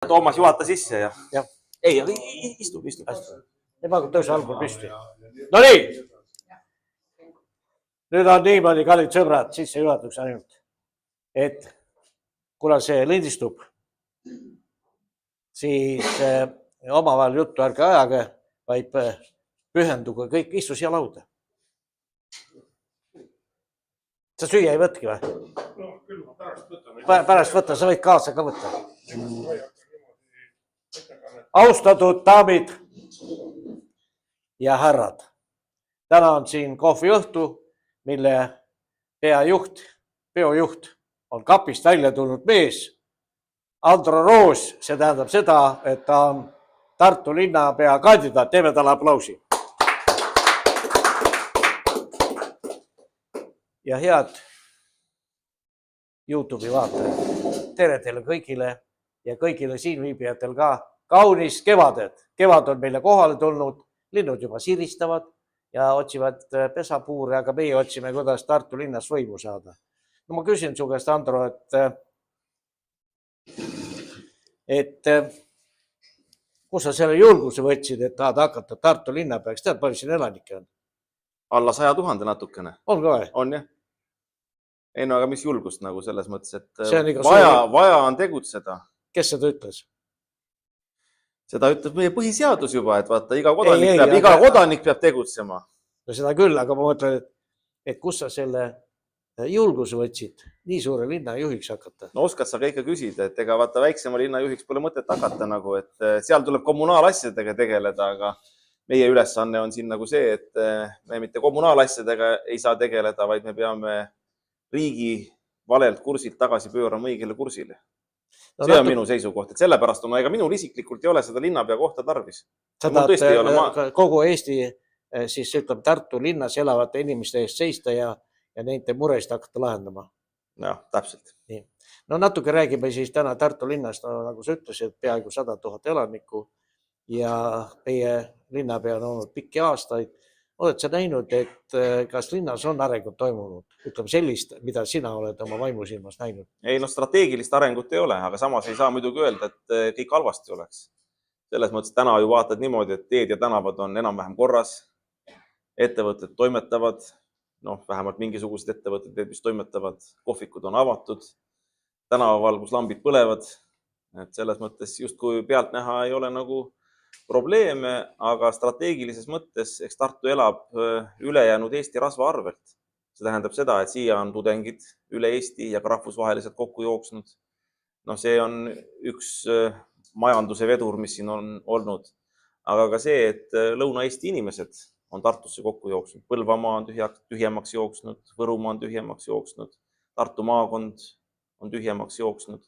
Toomas juhata sisse ja. Ei, aga istub. Ei pannud tõusa algul püsti. No nii! Nüüd on niimoodi, kallid sõbrad, sisse juhatuks ainult, et kuna see lindistub, siis omavahel juttu ärge ajage, vaid pühenduge kõik, istu siia lauda. Sa süüa ei võtki või? No küll ma pärast võtan. Pärast võtta, sa võid kaasa ka võtta. Austatud daamid ja härrad, täna on siin kohviõhtu, mille peojuht on kapist välja tulnud mees, Andro Roos, see tähendab seda, et ta on Tartu linnapea kandidaat, teeme talle aplausi. Ja head YouTube'i vaatajad, tere teile kõigile ja kõigile siin viibijatel ka kaunis kevadet. Kevad on meile kohale tulnud, linnud juba siristavad ja otsivad pesapuure, aga meie otsime, kuidas Tartu linnas võimu saada. No ma küsin su käest, Andro, et kus sa selle julguse võtsid, et tahad hakata Tartu linnapeaks? Tead, palju siin elanikke on? Alla 100 000 natukene. On ka või? On jah. Ei no, aga mis julgust nagu selles mõttes, et vaja on tegutseda. Kes seda ütles? Seda ütleb meie põhiseadus juba, et vaata, iga kodanik peab tegutsema. No seda küll, aga ma mõtlen, et kus sa selle julguse võtsid nii suure linna juhiks hakata? No oskad sa ka ikka küsida, et ega vaata väiksema linna juhiks pole mõtet hakata nagu, et seal tuleb kommunaalasjadega tegeleda, aga meie ülesanne on siin nagu see, et me mitte kommunaalasjadega ei saa tegeleda, vaid me peame riigi valelt kursilt tagasi pöörama õigele kursile. See on minu seisukoht, et sellepärast on, ega minul isiklikult ei ole seda linnapea kohta tarvis. Sa tahad kogu Eesti, siis ütleb Tartu linnas elavate inimeste eest seista ja nende muresid hakata lahendama. Jah, täpselt. No natuke räägime siis täna Tartu linnast, nagu sa ütlesid, peaaegu 100 000 elanikku ja meie linnapea on olnud pikki aastaid. Oled sa näinud, et kas linnas on arengut toimunud? Ütleme sellist, mida sina oled oma vaimusilmas näinud? Ei, no strateegilist arengut ei ole, aga samas ei saa muidugi öelda, et kõik halvasti oleks. Selles mõttes täna ju vaatad niimoodi, et teed ja tänavad on enam-vähem korras. Ettevõtted toimetavad, vähemalt mingisugused ettevõtted, mis toimetavad, kohvikud on avatud, tänavavalguslambid põlevad. Et selles mõttes justkui pealt näha ei ole nagu probleeme, aga strateegilises mõttes, eks Tartu elab ülejäänud Eesti rasva arvelt. See tähendab seda, et siia on tudengid üle Eesti ja ka rahvusvaheliselt kokku jooksnud. See on üks majanduse vedur, mis siin on olnud. Aga ka see, et Lõuna-Eesti inimesed on Tartusse kokku jooksnud. Põlvamaa on tühjemaks jooksnud, Võrumaa on tühjemaks jooksnud, Tartu maakond on tühjemaks jooksnud,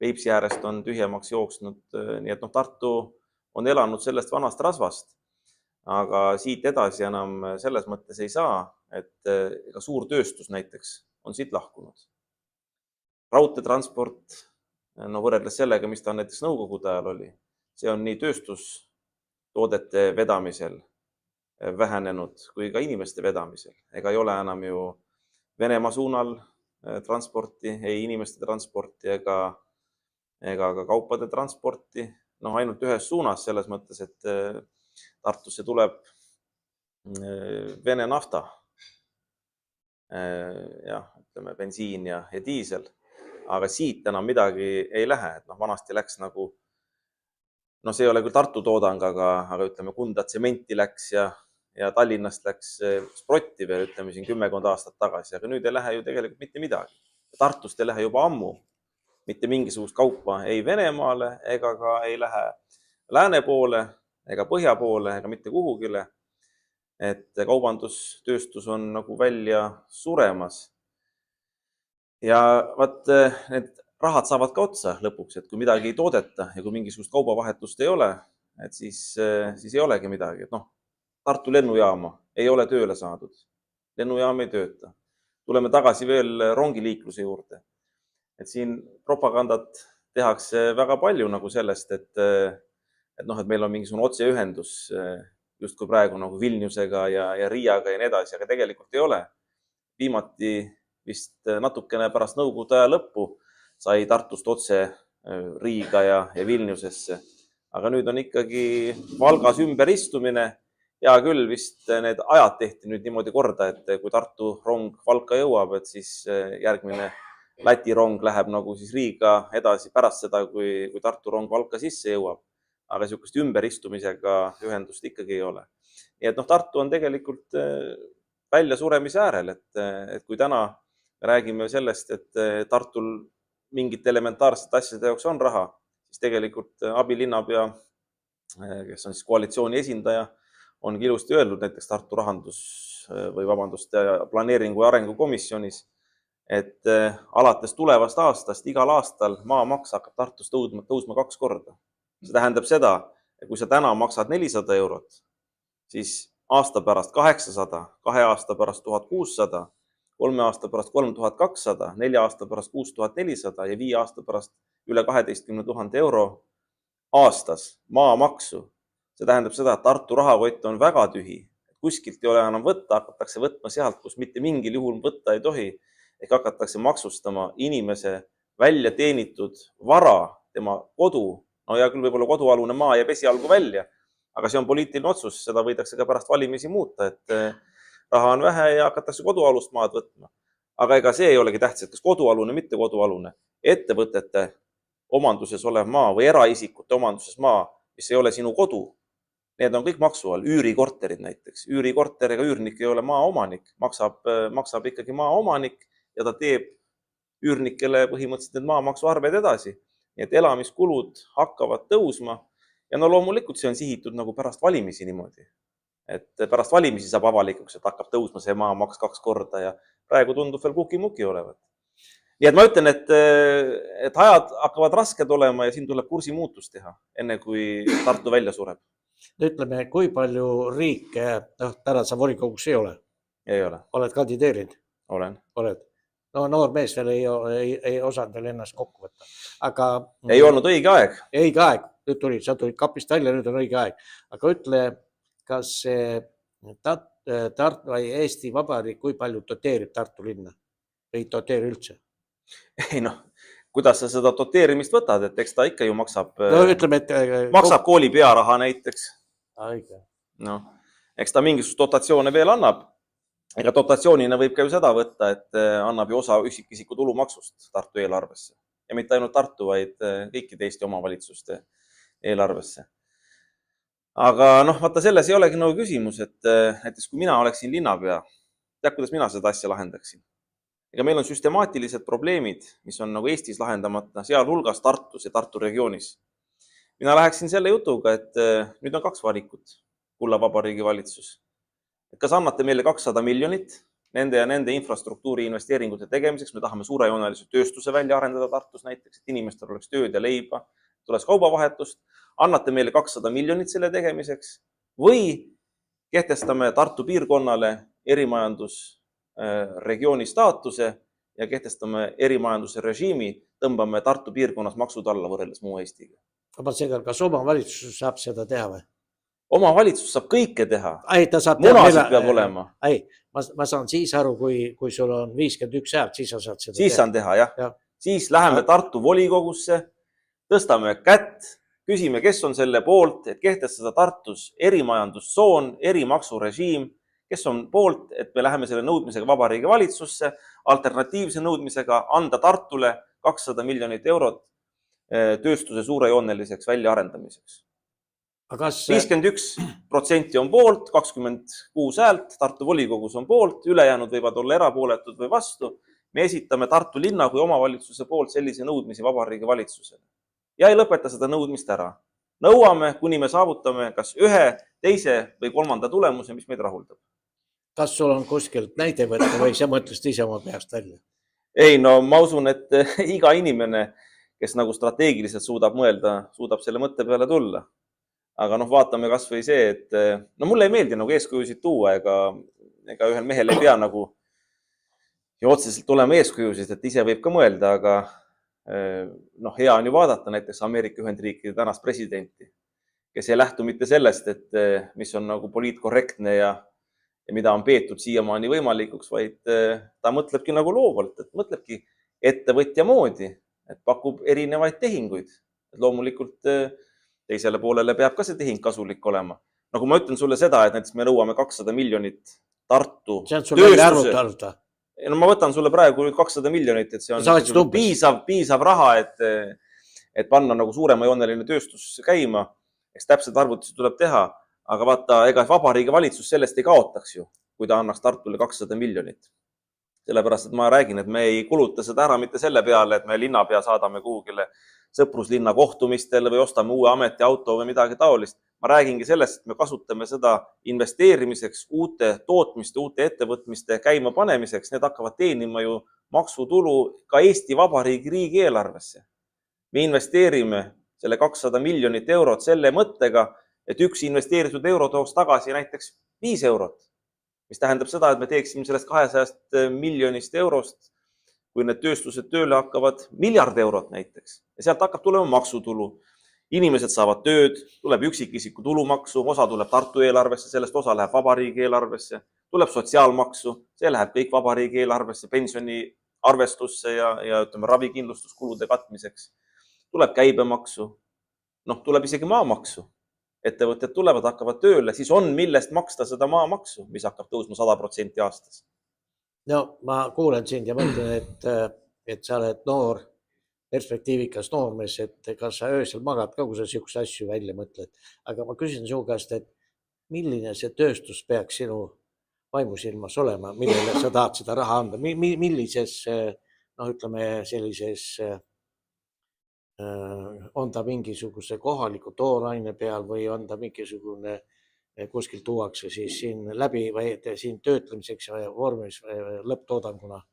Peipsi äärest on tühjemaks jooksnud. Nii et Tartu on elanud sellest vanast rasvast, aga siit edasi enam selles mõttes ei saa, et ka suur tööstus näiteks on siit lahkunud. Raudteetransport, võrreldes sellega, mis ta näiteks nõukogude ajal oli, see on nii tööstustoodete vedamisel vähenenud kui ka inimeste vedamisel. Ega ei ole enam ju Venemaa suunal transporti, ei inimeste transporti ega ka kaupade transporti. Ainult ühes suunas selles mõttes, et Tartusse tuleb Vene nafta, ütleme bensiin ja diisel, aga siit enam midagi ei lähe. Vanasti läks nagu, see ei ole küll Tartu toodang, aga ütleme Kunda tsementi läks ja Tallinnast läks sprotti veel, ütleme siin 10 aastat tagasi, aga nüüd ei lähe ju tegelikult mitte midagi. Tartust ei lähe juba ammu mitte mingisugust kaupa ei Venemaale ega ka ei lähe lääne poole ega põhja poole ega mitte kuhugile. Et kaubandustööstus on nagu välja suremas. Ja need rahad saavad ka otsa lõpuks, et kui midagi ei toodeta ja kui mingisugust kaubavahetust ei ole, et siis ei olegi midagi. Tartu lennujaama ei ole tööle saadud. Lennujaam ei tööta. Tuleme tagasi veel rongiliikluse juurde. Et siin propagandat tehakse väga palju nagu sellest, et meil on mingisugune otseühendus justkui praegu nagu Vilniusega ja Riiaga ja nii edasi, aga tegelikult ei ole. Viimati vist natukene pärast nõukogude aja lõppu sai Tartust otse Riiga ja Vilniusesse. Aga nüüd on ikkagi Valgas ümberistumine. Hea küll, vist need ajad tehti nüüd niimoodi korda, et kui Tartu rong Valka jõuab, et siis järgmine Läti rong läheb nagu siis Riiga edasi pärast seda, kui Tartu rong Valka sisse jõuab. Aga niisugust ümberistumisega ühendust ikkagi ei ole. Nii et Tartu on tegelikult välja suremise äärel, et kui täna räägime sellest, et Tartul mingite elementaarsete asjade jaoks on raha, siis tegelikult abilinnapea, kes on siis koalitsiooni esindaja, ongi ilusti öeldud näiteks Tartu planeeringu ja arengu komisjonis, et alates tulevast aastast igal aastal maamaks hakkab Tartus tõusma 2 korda. See tähendab seda, et kui sa täna maksad 400 eurot, siis aasta pärast 800, 2 aasta pärast 1600, 3 aasta pärast 3200, 4 aasta pärast 6400 ja 5 aasta pärast üle 12 000 euro aastas maamaksu. See tähendab seda, et Tartu rahakott on väga tühi. Kuskilt ei ole enam võtta, hakatakse võtma sealt, kus mitte mingil juhul võtta ei tohi. Ehk hakatakse maksustama inimese välja teenitud vara, tema kodu. No ja küll võib-olla kodualune maa jääb esialgu välja, aga see on poliitiline otsus, seda võidakse ka pärast valimisi muuta, et raha on vähe ja hakatakse kodualust maad võtma. Aga ega see ei olegi tähtis, et kas kodualune, mitte kodualune. Ettevõtete omanduses olev maa või eraisikute omanduses maa, mis ei ole sinu kodu, need on kõik maksu all, üürikorterid näiteks. Üürikorteriga üürnik ei ole maaomanik, maksab ikkagi maaomanik ja ta teeb üürnikele põhimõtteliselt need maamaksuarved edasi. Nii et elamiskulud hakkavad tõusma ja no loomulikult see on sihitud nagu pärast valimisi niimoodi. Et pärast valimisi saab avalikuks, et hakkab tõusma see maamaks 2 korda ja praegu tundub veel kuki-muki olevat. Nii et ma ütlen, et ajad hakkavad rasked olema ja siin tuleb kursimuutus teha, enne kui Tartu välja sureb. Ütleme, kui palju riike, täna sa volikogus ei ole? Ei ole. Oled kandideerinud? Olen. Oled. No noor mees veel ei osanud veel ennast kokku võtta. Aga ei olnud õige aeg. Õige aeg. Nüüd sa tulid kapist välja, nüüd on õige aeg. Aga ütle, kas Tartu või Eesti Vabariik, kui palju doteerib Tartu linna? Ei doteeri üldse? Ei kuidas sa seda doteerimist võtad, et eks ta ikka ju maksab, ütleme, maksab kooli pearaha näiteks. Õige. Eks ta mingisugust dotatsioone veel annab. Ega dotatsioonina võib ka ju seda võtta, et annab ju osa üksikisiku tulumaksust Tartu eelarvesse. Ja mitte ainult Tartu, vaid kõikide Eesti omavalitsuste eelarvesse. Aga vaata, selles ei olegi nagu küsimus, et näiteks kui mina oleksin linnapea, tead, kuidas mina seda asja lahendaksin. Ega meil on süstemaatilised probleemid, mis on nagu Eestis lahendamata, sealhulgas Tartus ja Tartu regioonis. Mina läheksin selle jutuga, et nüüd on 2 valikut, kulla vabariigi valitsus. Kas annate meile 200 miljonit nende ja nende infrastruktuuri investeeringute tegemiseks, me tahame suurejoonelise tööstuse välja arendada Tartus näiteks, et inimestel oleks tööd ja leiba, tuleks kaubavahetust, annate meile 200 miljonit selle tegemiseks või kehtestame Tartu piirkonnale erimajandusregiooni staatuse ja kehtestame erimajanduse režiimi, tõmbame Tartu piirkonnas maksud alla võrreldes muu Eestiga. Aga seega, kas omavalitsus saab seda teha või? Omavalitsus saab kõike teha. Munasid peab olema. Ma saan siis aru, kui sul on 51 häält, siis sa saad seda teha. Siis saan teha, jah. Siis läheme Tartu volikogusse, tõstame kätt, küsime, kes on selle poolt, et kehtestada Tartus erimajandustsoon, erimaksurežiim, kes on poolt, et me läheme selle nõudmisega vabariigi valitsusse, alternatiivse nõudmisega anda Tartule 200 miljonit eurot tööstuse suurejooneliseks väljaarendamiseks. 51% on poolt, 26 häält, Tartu volikogus on poolt, ülejäänud võivad olla erapooletud või vastu. Me esitame Tartu linna kui omavalitsuse poolt sellise nõudmisi vabariigi valitsusele. Ja ei lõpeta seda nõudmist ära. Nõuame, kuni me saavutame kas ühe, teise või kolmanda tulemuse, mis meid rahuldab. Kas sul on kuskilt näide võtta või sa mõtlesid ise oma peast välja? Ei, ma usun, et iga inimene, kes nagu strateegiliselt suudab mõelda, suudab selle mõtte peale tulla. Aga vaatame kas või see, et mulle ei meeldi nagu eeskujusid tuua, ega ühel mehel ei pea nagu ja otseselt tulema eeskujusid, et ise võib ka mõelda, aga hea on ju vaadata näiteks Ameerika Ühendriikide tänast presidenti, kes ei lähtu mitte sellest, et mis on nagu poliitkorrektne ja mida on peetud siiamaani võimalikuks, vaid ta mõtlebki nagu loovalt, et mõtlebki ettevõtja moodi, et pakub erinevaid tehinguid. Loomulikult teisele poolele peab ka see tehing kasulik olema. Nagu ma ütlen sulle seda, et näiteks me nõuame 200 miljonit Tartu see on sul välja arvutada. No ma võtan sulle praegu 200 miljonit, et see on piisav raha, et panna nagu suuremajooneline tööstus käima. Eks täpselt arvutusi tuleb teha, aga vaata, ega vabariigi valitsus sellest ei kaotaks ju, kui ta annaks Tartule 200 miljonit. Sellepärast, et ma räägin, et me ei kuluta seda ära mitte selle peale, et me linnapea saadame kuhugile sõpruslinna kohtumistele või ostame uue ametiauto või midagi taolist. Ma räägingi sellest, et me kasutame seda investeerimiseks, uute tootmiste, uute ettevõtmiste käima panemiseks. Need hakkavad teenima ju maksutulu ka Eesti Vabariigi riigieelarvesse. Me investeerime selle 200 miljonit eurot selle mõttega, et üks investeeritud euro tooks tagasi näiteks 5 eurot, mis tähendab seda, et me teeksime sellest 200 miljonist eurost, kui need tööstused tööle hakkavad, miljard eurot näiteks. Ja sealt hakkab tulema maksutulu. Inimesed saavad tööd, tuleb üksikisiku tulumaksu, osa tuleb Tartu eelarvesse, sellest osa läheb vabariigi eelarvesse, tuleb sotsiaalmaksu, see läheb kõik vabariigi eelarvesse, pensioni arvestusse ja ütleme, ravikindlustuskulude katmiseks. Tuleb käibemaksu, tuleb isegi maamaksu. Ettevõtted tulevad, hakkavad tööle, siis on millest maksta seda maamaksu, mis hakkab tõusma 100% aastas. No ma kuulen sind ja mõtlen, et sa oled noor, perspektiivikas noormees, et kas sa öösel magad ka, kui sa niisuguse asju välja mõtled. Aga ma küsin su käest, et milline see tööstus peaks sinu vaimusilmas olema, millele sa tahad seda raha anda? Millises, ütleme sellises, on ta mingisuguse kohaliku tooraine peal või on ta mingisugune kuskil tuuakse siis siin läbi või siin töötlemiseks ja vormis lõpptoodanguna?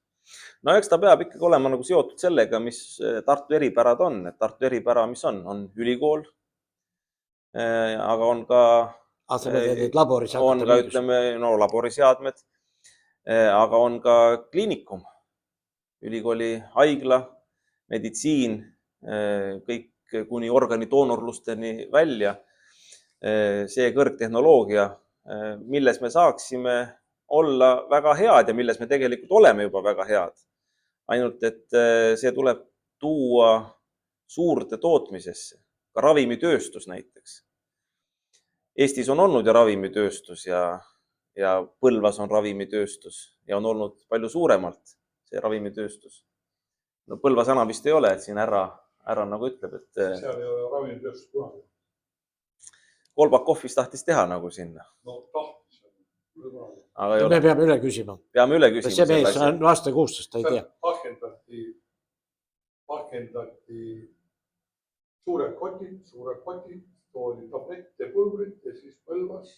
No eks ta peab ikkagi olema nagu seotud sellega, mis Tartu eripärad on. Et Tartu eripära, mis on ülikool, aga on ka laboriseadmed, aga on ka kliinikum, ülikooli haigla, meditsiin, kõik kuni organidoonorlusteni välja. See kõrgtehnoloogia, milles me saaksime olla väga head ja milles me tegelikult oleme juba väga head. Ainult, et see tuleb tuua suurde tootmisesse, ka ravimitööstus näiteks. Eestis on olnud ju ravimitööstus ja Põlvas on ravimitööstus ja on olnud palju suuremalt see ravimitööstus. No Põlvas enam vist ei ole, et siin ära nagu ütleb, et seal ei ole ravimitööstus kunagi. Kolbakovvis tahtis teha nagu sinna. No tahtis. Me peame üle küsima. Peame üle küsima. See mees on aasta 16, ta ei tea. Pakendati suured kotid, toodi tablette, pulbrit ja siis Põlvas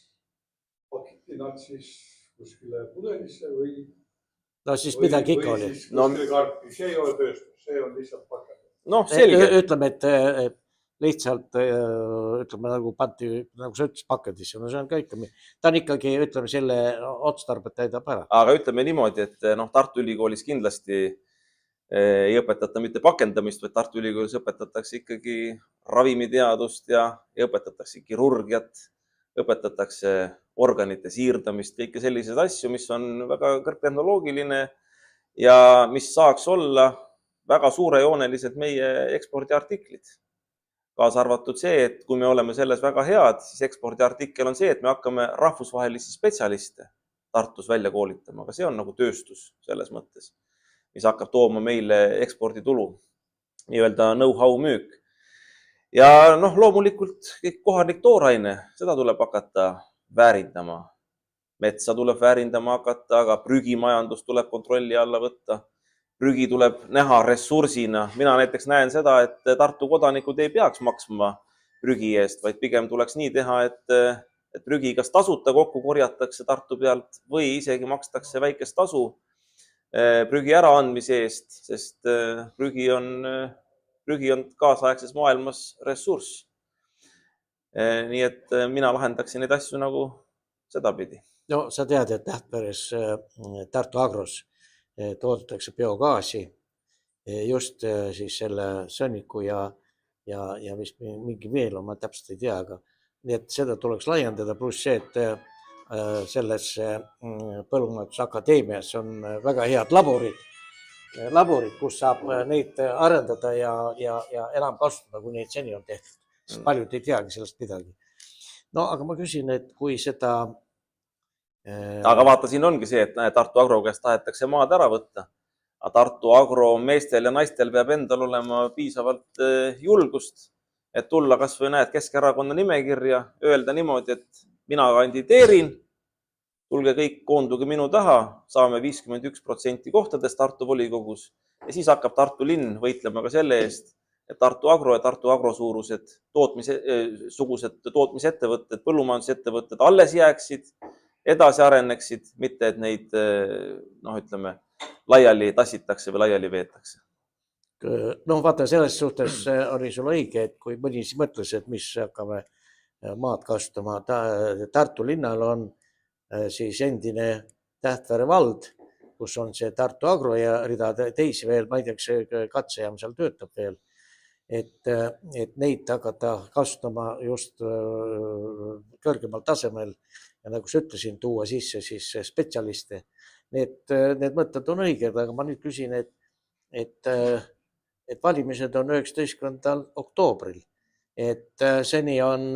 pakiti nad siis kuskile pudelisse või... No siis midagi ikka oli. See ei ole tööstus, see on lihtsalt pakendati. No selge. Ütleme, et lihtsalt ütleme nagu panti, nagu sa ütles, pakendisse. No see on ka ikka, ta on ikkagi, ütleme, selle otstarbet täidab ära. Aga ütleme niimoodi, et Tartu Ülikoolis kindlasti ei õpetata mitte pakendamist, vaid Tartu Ülikoolis õpetatakse ikkagi ravimiteadust ja õpetatakse kirurgiat, õpetatakse organite siirdamist, kõike selliseid asju, mis on väga kõrgtehnoloogiline ja mis saaks olla väga suurejooneliselt meie ekspordiartiklid. Kaasa arvatud see, et kui me oleme selles väga head, siis ekspordiartikkel on see, et me hakkame rahvusvahelisi spetsialiste Tartus välja koolitama, aga see on nagu tööstus selles mõttes, mis hakkab tooma meile eksporditulu, nii-öelda know-how müük. Ja loomulikult kõik kohalik tooraine, seda tuleb hakata väärindama. Metsa tuleb väärindama hakata, aga prügimajandus tuleb kontrolli alla võtta. Prügi tuleb näha ressursina. Mina näiteks näen seda, et Tartu kodanikud ei peaks maksma prügi eest, vaid pigem tuleks nii teha, et prügi kas tasuta kokku korjatakse Tartu pealt või isegi makstakse väikest tasu prügi äraandmise eest, sest prügi on kaasaegses maailmas ressurss. Nii et mina lahendaksin neid asju nagu sedapidi. No sa tead, et Tähtveres Tartu Agros toodetakse biogaasi just siis selle sõnniku ja mis mingi veel on, ma täpselt ei tea, aga nii et seda tuleks laiendada, pluss see, et selles Põllumajandusakadeemias on väga head laborid laborid, kus saab neid arendada ja enam kasutada, kui neid seni on tehtud. Sest paljud ei teagi sellest midagi. No aga ma küsin, et kui seda... Aga vaata, siin ongi see, et Tartu Agro käest tahetakse maad ära võtta. Aga Tartu Agro meestel ja naistel peab endal olema piisavalt julgust, et tulla kas või näed Keskerakonna nimekirja, öelda niimoodi, et mina kandideerin, tulge kõik, koonduge minu taha, saame 51% kohtadest Tartu volikogus ja siis hakkab Tartu linn võitlema ka selle eest, et Tartu Agro ja Tartu Agro suurused sugused tootmisettevõtted, põllumajandusettevõtted alles jääksid, edasi areneksid, mitte et neid, ütleme, laiali tassitakse või laiali veetakse. No vaata, selles suhtes oli sul õige, et kui mõni siis mõtles, et mis hakkame maad kasutama. Tartu linnal on siis endine Tähtvere vald, kus on see Tartu Agro ja rida teisi veel, ma ei tea, kas katsejaam seal töötab veel, et neid hakata kasutama just kõrgemal tasemel ja nagu sa ütlesin, tuua sisse siis spetsialiste. Need mõtted on õiged, aga ma nüüd küsin, et valimised on 19. oktoobril, et seni on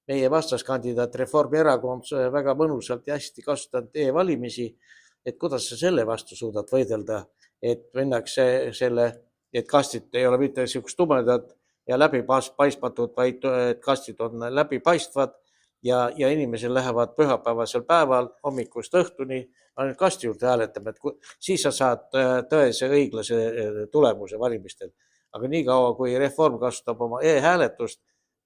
meie vastaskandidaat Reformierakond väga mõnusalt ja hästi kasutanud e-valimisi, et kuidas sa selle vastu suudad võidelda, et minnakse selle, et kastid ei ole mitte niisugust tumedad ja läbipaistmatud, vaid et kastid on läbipaistvad ja inimesel lähevad pühapäevasel päeval hommikust õhtuni ainult kasti juurde hääletama, et siis sa saad tõese õiglase tulemuse valimistel. Aga nii kaua, kui Reform kasutab oma e-hääletust,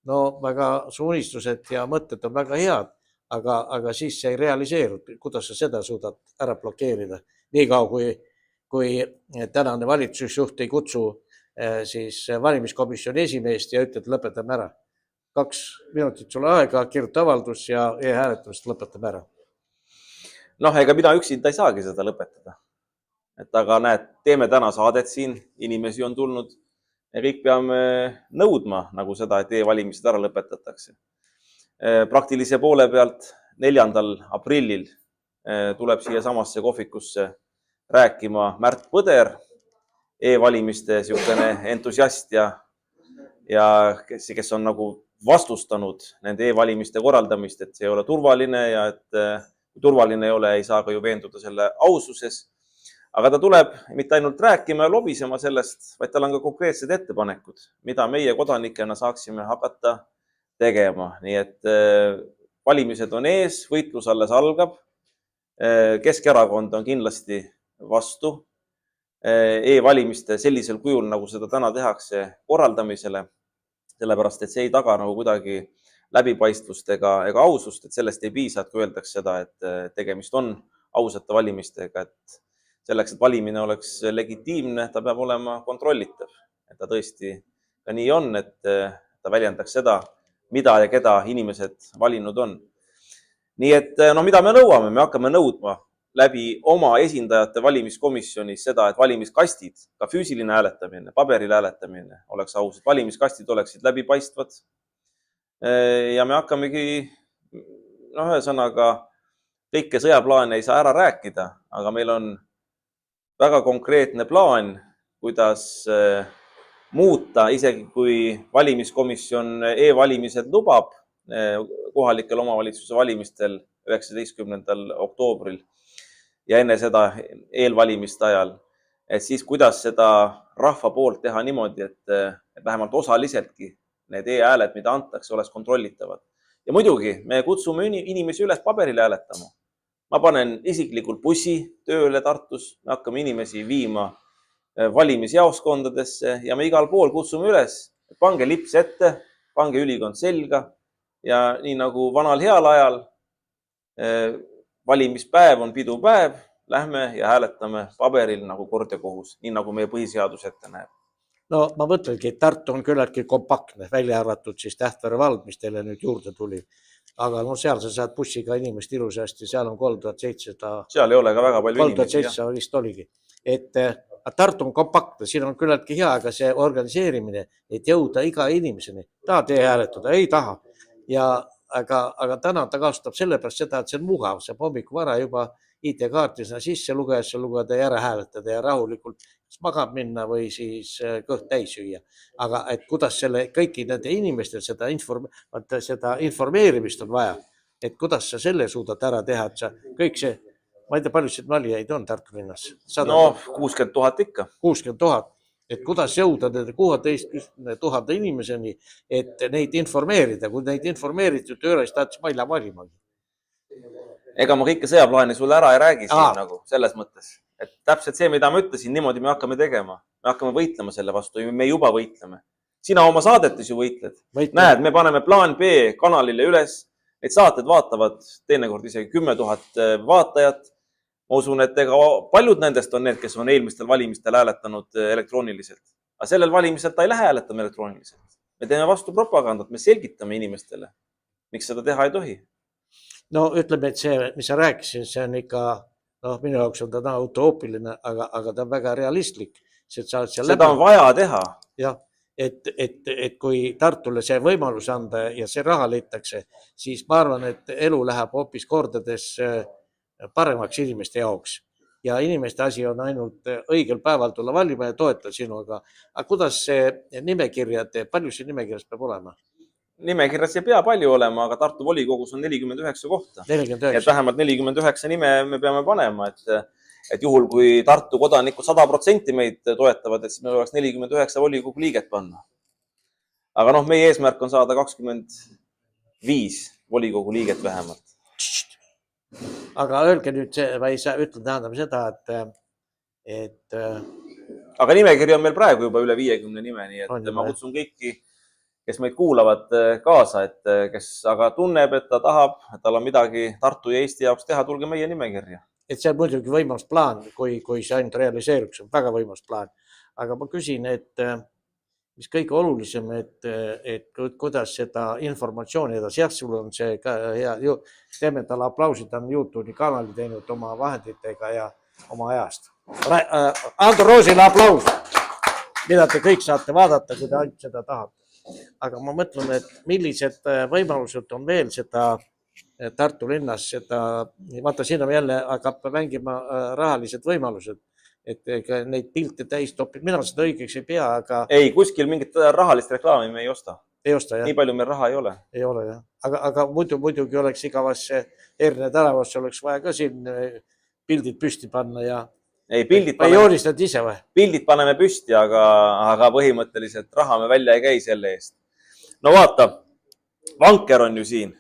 no väga su unistused ja mõtted on väga head, aga siis see ei realiseeru. Kuidas sa seda suudad ära blokeerida? Nii kaua, kui tänane valitsusjuht ei kutsu siis valimiskomisjoni esimeest ja ütled, lõpetame ära. 2 minutit sulle aega, kirjuta avaldus ja e-hääletamist lõpetame ära. Ega mina üksinda ei saagi seda lõpetada. Aga näed, teeme täna saadet siin, inimesi on tulnud ja kõik peame nõudma nagu seda, et e-valimised ära lõpetatakse. Praktilise poole pealt 4. aprillil tuleb siia samasse kohvikusse rääkima Märt Põder, e-valimiste entusiast ja kes on nagu vastustanud nende e-valimiste korraldamist, et see ei ole turvaline ja et kui turvaline ei ole, ei saa ka ju veenduda selle aususes. Aga ta tuleb mitte ainult rääkima ja lobisema sellest, vaid tal on ka konkreetsed ettepanekud, mida meie kodanikena saaksime hakata tegema. Nii et valimised on ees, võitlus alles algab. Keskerakond on kindlasti vastu e-valimiste sellisel kujul, nagu seda täna tehakse korraldamisele, sellepärast, et see ei taga nagu kuidagi läbipaistvust ega ausust, et sellest ei piisa, et kui öeldakse seda, et tegemist on ausate valimistega, et selleks, et valimine oleks legitiimne, ta peab olema kontrollitav. Et ta tõesti ka nii on, et ta väljendaks seda, mida ja keda inimesed valinud on. Nii et mida me nõuame? Me hakkame nõudma läbi oma esindajate valimiskomisjonis seda, et valimiskastid, ka füüsiline hääletamine, paberil hääletamine oleks aus, et valimiskastid oleksid läbipaistvad. Ja me hakkamegi, ühesõnaga, kõike sõjaplaane ei saa ära rääkida, aga meil on väga konkreetne plaan, kuidas muuta, isegi kui valimiskomisjon e-valimised lubab kohalikel omavalitsuse valimistel 19. oktoobril ja enne seda eelvalimiste ajal, et siis kuidas seda rahva poolt teha niimoodi, et vähemalt osaliseltki need e-hääled, mida antakse, oleks kontrollitavad. Ja muidugi, me kutsume inimesi üles paberile hääletama. Ma panen isiklikult bussi tööle Tartus, me hakkame inimesi viima valimisjaoskondadesse ja me igal pool kutsume üles, et pange lips ette, pange ülikond selga ja nii nagu vanal heal ajal valimispäev on pidupäev, lähme ja hääletame paberil nagu kord ja kohus, nii nagu meie põhiseadus ette näeb. No ma mõtlengi, et Tartu on küllaltki kompaktne, välja arvatud siis Tähtvere vald, mis teile nüüd juurde tuli. Aga seal sa saad bussiga inimest ilusasti, seal on 3700. Seal ei ole ka väga palju inimesi. 3700 vist oligi. Et Tartu on kompaktne, siin on küllaltki hea, aga see organiseerimine, et jõuda iga inimeseni, tahad e-hääletada, ei taha. Aga täna ta kasutab sellepärast seda, et see on mugav, saab hommikul vara juba IT-kaarti sinna sisse lugejasse lugeda ja ära hääletada ja rahulikult magab minna või siis kõht täis süüa. Aga et kuidas selle kõiki nende inimestel seda informeerimist on vaja, et kuidas sa selle suudad ära teha, et sa kõik see, ma ei tea, palju siin valijaid on Tartu linnas? No 60 000 ikka. 60 000. Et kuidas jõuda nende 16 000 inimeseni, et neid informeerida. Kui neid informeeritud ei ole, siis tahtis ma ei lähe valimagi. Ega ma kõike sõjaplaani sulle ära ei räägi siin nagu selles mõttes. Et täpselt see, mida ma ütlesin, niimoodi me hakkame tegema. Me hakkame võitlema selle vastu ja me juba võitleme. Sina oma saadetes ju võitled. Näed, me paneme plaan B kanalile üles. Need saated vaatavad teinekord isegi 10 000 vaatajat. Ma usun, et ega paljud nendest on need, kes on eelmistel valimistel hääletanud elektrooniliselt. Aga sellel valimisel ta ei lähe hääletama elektrooniliselt. Me teeme vastu propagandat, me selgitame inimestele, miks seda teha ei tohi. No ütleme, et see, mis sa rääkisid, see on ikka, minu jaoks on ta utoopiline, aga ta on väga realistlik. Seda on vaja teha. Jah, et kui Tartule see võimalus anda ja see raha leitakse, siis ma arvan, et elu läheb hoopis kordades paremaks inimeste jaoks. Ja inimeste asi on ainult õigel päeval tulla valima ja toetada sinuga. Aga kuidas see nimekirja teeb? Palju see nimekirjas peab olema? Nimekirjas ei pea palju olema, aga Tartu volikogus on 49 kohta. 49. Et vähemalt 49 nime me peame panema, et juhul kui Tartu kodanikud 100% meid toetavad, et siis meil oleks 49 volikogu liiget panna. Aga meie eesmärk on saada 25 volikogu liiget vähemalt. Aga öelge nüüd see, või sa ütled tähendab seda, et aga nimekiri on meil praegu juba üle 50 nime, nii et ma kutsun kõiki, kes meid kuulavad kaasa, et kes aga tunneb, et ta tahab, et tal on midagi Tartu ja Eesti jaoks teha, tulge meie nimekirja. Et see on muidugi võimalus plaan, kui see ainult realiseeruks, on väga võimalus plaan. Aga ma küsin, et mis kõige olulisem, et kuidas seda informatsiooni edasi. Jah, sul on see ka hea, teeme talle aplausid, ta on YouTube'i kanali teinud oma vahenditega ja oma ajast. Ando Roosile aplaus, mida te kõik saate vaadata, kui te ainult seda tahate. Aga ma mõtlen, et millised võimalused on veel seda Tartu linnas, vaata siin on jälle hakkab mängima rahalised võimalused. Et neid pilte täis topib. Mina seda õigeks ei pea, aga... Ei, kuskil mingit rahalist reklaami me ei osta. Ei osta, jah? Nii palju meil raha ei ole. Ei ole, jah. Aga muidugi oleks igavasse Erne tänavasse oleks vaja ka siin pildid püsti panna ja... Ei, või joonistad ise või? Pildid paneme püsti, aga põhimõtteliselt raha me välja ei käi selle eest. No vaata, vanker on ju siin.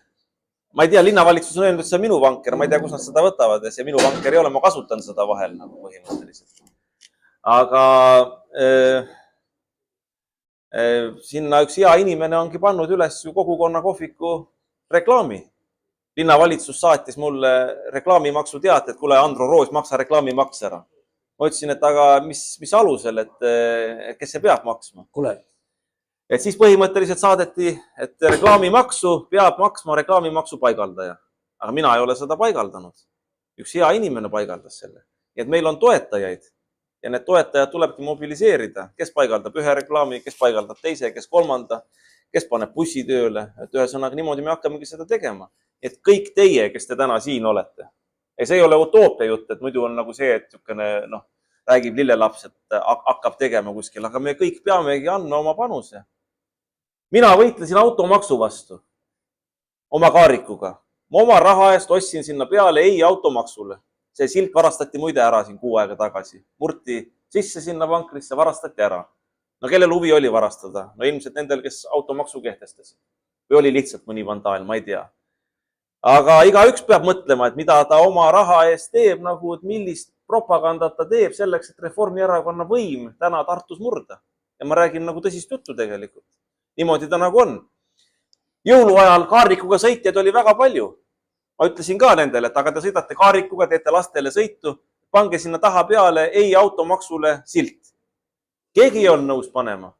Ma ei tea, linnavalitsus on öelnud, et see on minu vanker. Ma ei tea, kus nad seda võtavad ja see minu vanker ei ole. Ma kasutan seda vahel nagu põhimõtteliselt. Aga sinna üks hea inimene ongi pannud üles kogukonna kohviku reklaami. Linnavalitsus saatis mulle reklaamimaksu teate, et kuule, Andro Roos, maksa reklaamimaks ära. Ma ütlesin, et aga mis alusel, et kes see peab maksma? Kuule. Et siis põhimõtteliselt saadeti, et reklaamimaksu peab maksma reklaamimaksu paigaldaja. Aga mina ei ole seda paigaldanud. Üks hea inimene paigaldas selle. Nii et meil on toetajaid ja need toetajad tulebki mobiliseerida. Kes paigaldab ühe reklaami, kes paigaldab teise, kes kolmanda, kes paneb bussi tööle. Et ühesõnaga niimoodi me hakkamegi seda tegema. Et kõik teie, kes te täna siin olete. Ja see ei ole utoopia jutt, et muidu on nagu see, et räägib lillelaps, et hakkab tegema kuskil. Aga me kõik peamegi andma oma panuse. Mina võitlesin automaksu vastu oma kaarikuga. Ma oma raha eest ostsin sinna peale ei automaksule. See silt varastati muide ära siin 6 aega tagasi. Murti sisse sinna vankrisse, varastati ära. No kellel huvi oli varastada? No ilmselt nendel, kes automaksu kehtestasid. Või oli lihtsalt mõni vandaal, ma ei tea. Aga igaüks peab mõtlema, et mida ta oma raha eest teeb, nagu et millist propagandat ta teeb selleks, et Reformierakonna võim täna Tartus murda. Ja ma räägin nagu tõsist juttu tegelikult. Niimoodi ta nagu on. Jõuluajal kaarikuga sõitjaid oli väga palju. Ma ütlesin ka nendele, et aga te sõidate kaarikuga, teete lastele sõitu, pange sinna taha peale ei automaksule silt. Keegi ei on nõus panema.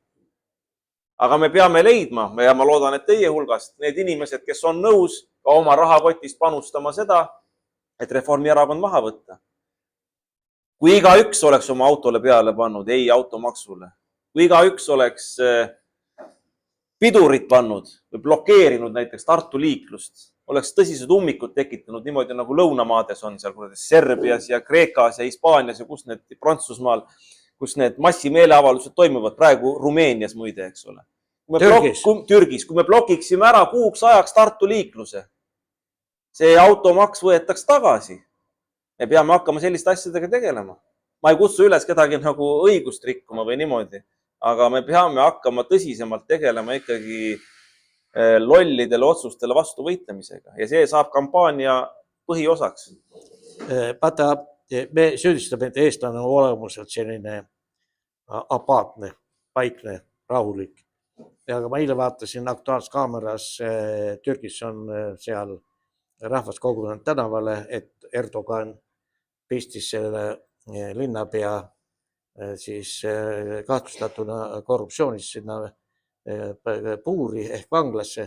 Aga me peame leidma, ja ma loodan, et teie hulgast, need inimesed, kes on nõus ka oma rahakotist panustama seda, et Reformierakond maha võtta. Kui igaüks oleks oma autole peale pannud ei automaksule, kui igaüks oleks pidurit pannud või blokeerinud näiteks Tartu liiklust, oleks tõsised ummikud tekitanud niimoodi nagu Lõunamaades on seal Serbias ja Kreekas ja Hispaanias ja kus need Prantsusmaal, kus need massimeeleavaldused toimuvad praegu Rumeenias muide, eks ole. Türgis, kui me blokiksime ära kuuks ajaks Tartu liikluse, see automaks võetaks tagasi. Me peame hakkama selliste asjadega tegelema. Ma ei kutsu üles kedagi nagu õigust rikkuma või niimoodi, aga me peame hakkama tõsisemalt tegelema ikkagi lollidele otsustele vastu võitlemisega ja see saab kampaania põhiosaks. Vaata, me süüdistame, et eestlane on olemuselt selline apaatne, paikne, rahulik. Ja aga ma eile vaatasin Aktuaalses Kaameras, Türgis on seal rahvas kogunenud tänavale, et Erdogan pistis selle linnapea siis kahtlustatuna korruptsioonis sinna puuri ehk vanglasse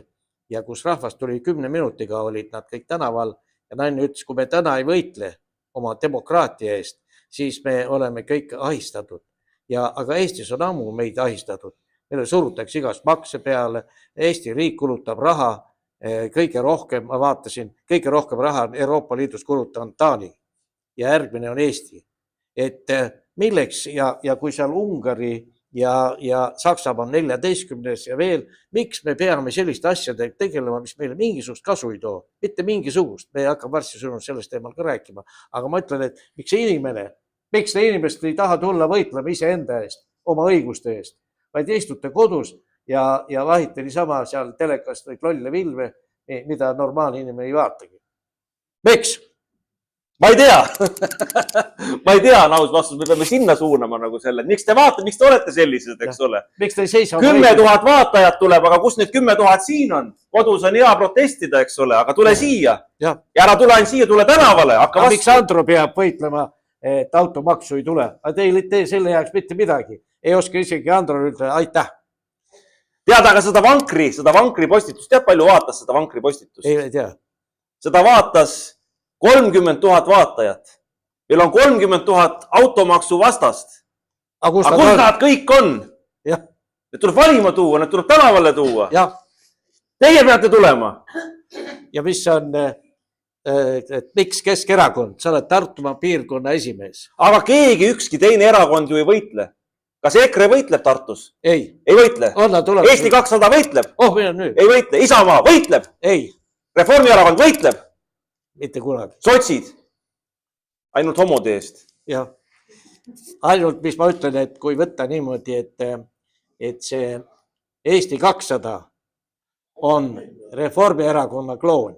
ja kus rahvas tuli 10 minutiga, olid nad kõik tänaval ja naine ütles, kui me täna ei võitle oma demokraatia eest, siis me oleme kõik ahistatud. Aga Eestis on ammu meid ahistatud. Meile surutakse igast makse peale, Eesti riik kulutab raha, kõige rohkem, ma vaatasin, kõige rohkem raha Euroopa Liidus kulutanud Taani ja järgmine on Eesti. Et milleks ja kui seal Ungari ja Saksamaa on 14. ja veel, miks me peame selliste asjadega tegelema, mis meile mingisugust kasu ei too? Mitte mingisugust, me hakkame varsti sõnum sellest teemal ka rääkima. Aga ma ütlen, et miks te inimest ei taha tulla võitlema ise enda eest, oma õiguste eest, vaid istute kodus ja vahite niisama seal telekast või lolle vilve, mida normaalne inimene ei vaatagi. Miks? Ma ei tea, ma ei tea, naus vastus, me peame sinna suunama nagu selle. Miks te vaatate, miks te olete sellised, eks ole? Miks te ei seisa? 10 000 vaatajat tuleb, aga kus need 10 000 siin on? Kodus on hea protestida, eks ole, aga tule siia. Ja ära tule ainult siia, tule tänavale. Miks Andro peab võitlema, et automaksu ei tule? Aga teil ei tee selle jaoks mitte midagi. Ei oska isegi Andro ütelda, aitäh. Tead, aga seda vankri postitust, tead palju vaatas seda vankri postitust? Ei tea. Seda vaatas 30 000 vaatajat. Meil on 30 000 automaksu vastast. Aga kus nad kõik on? Need tuleb valima tuua, need tuleb tänavale tuua. Teie peate tulema. Ja mis on, et miks Keskerakond? Sa oled Tartumaa piirkonna esimees. Aga ükski teine erakond ju ei võitle. Kas EKRE võitleb Tartus? Ei. Ei võitle? Eesti 200 võitleb? Ei võitle. Isamaa võitleb? Ei. Reformierakond võitleb? Mitte kunagi. Sotsid? Ainult homode eest? Jah. Ainult, mis ma ütlen, et kui võtta niimoodi, et see Eesti 200 on Reformierakonna kloon.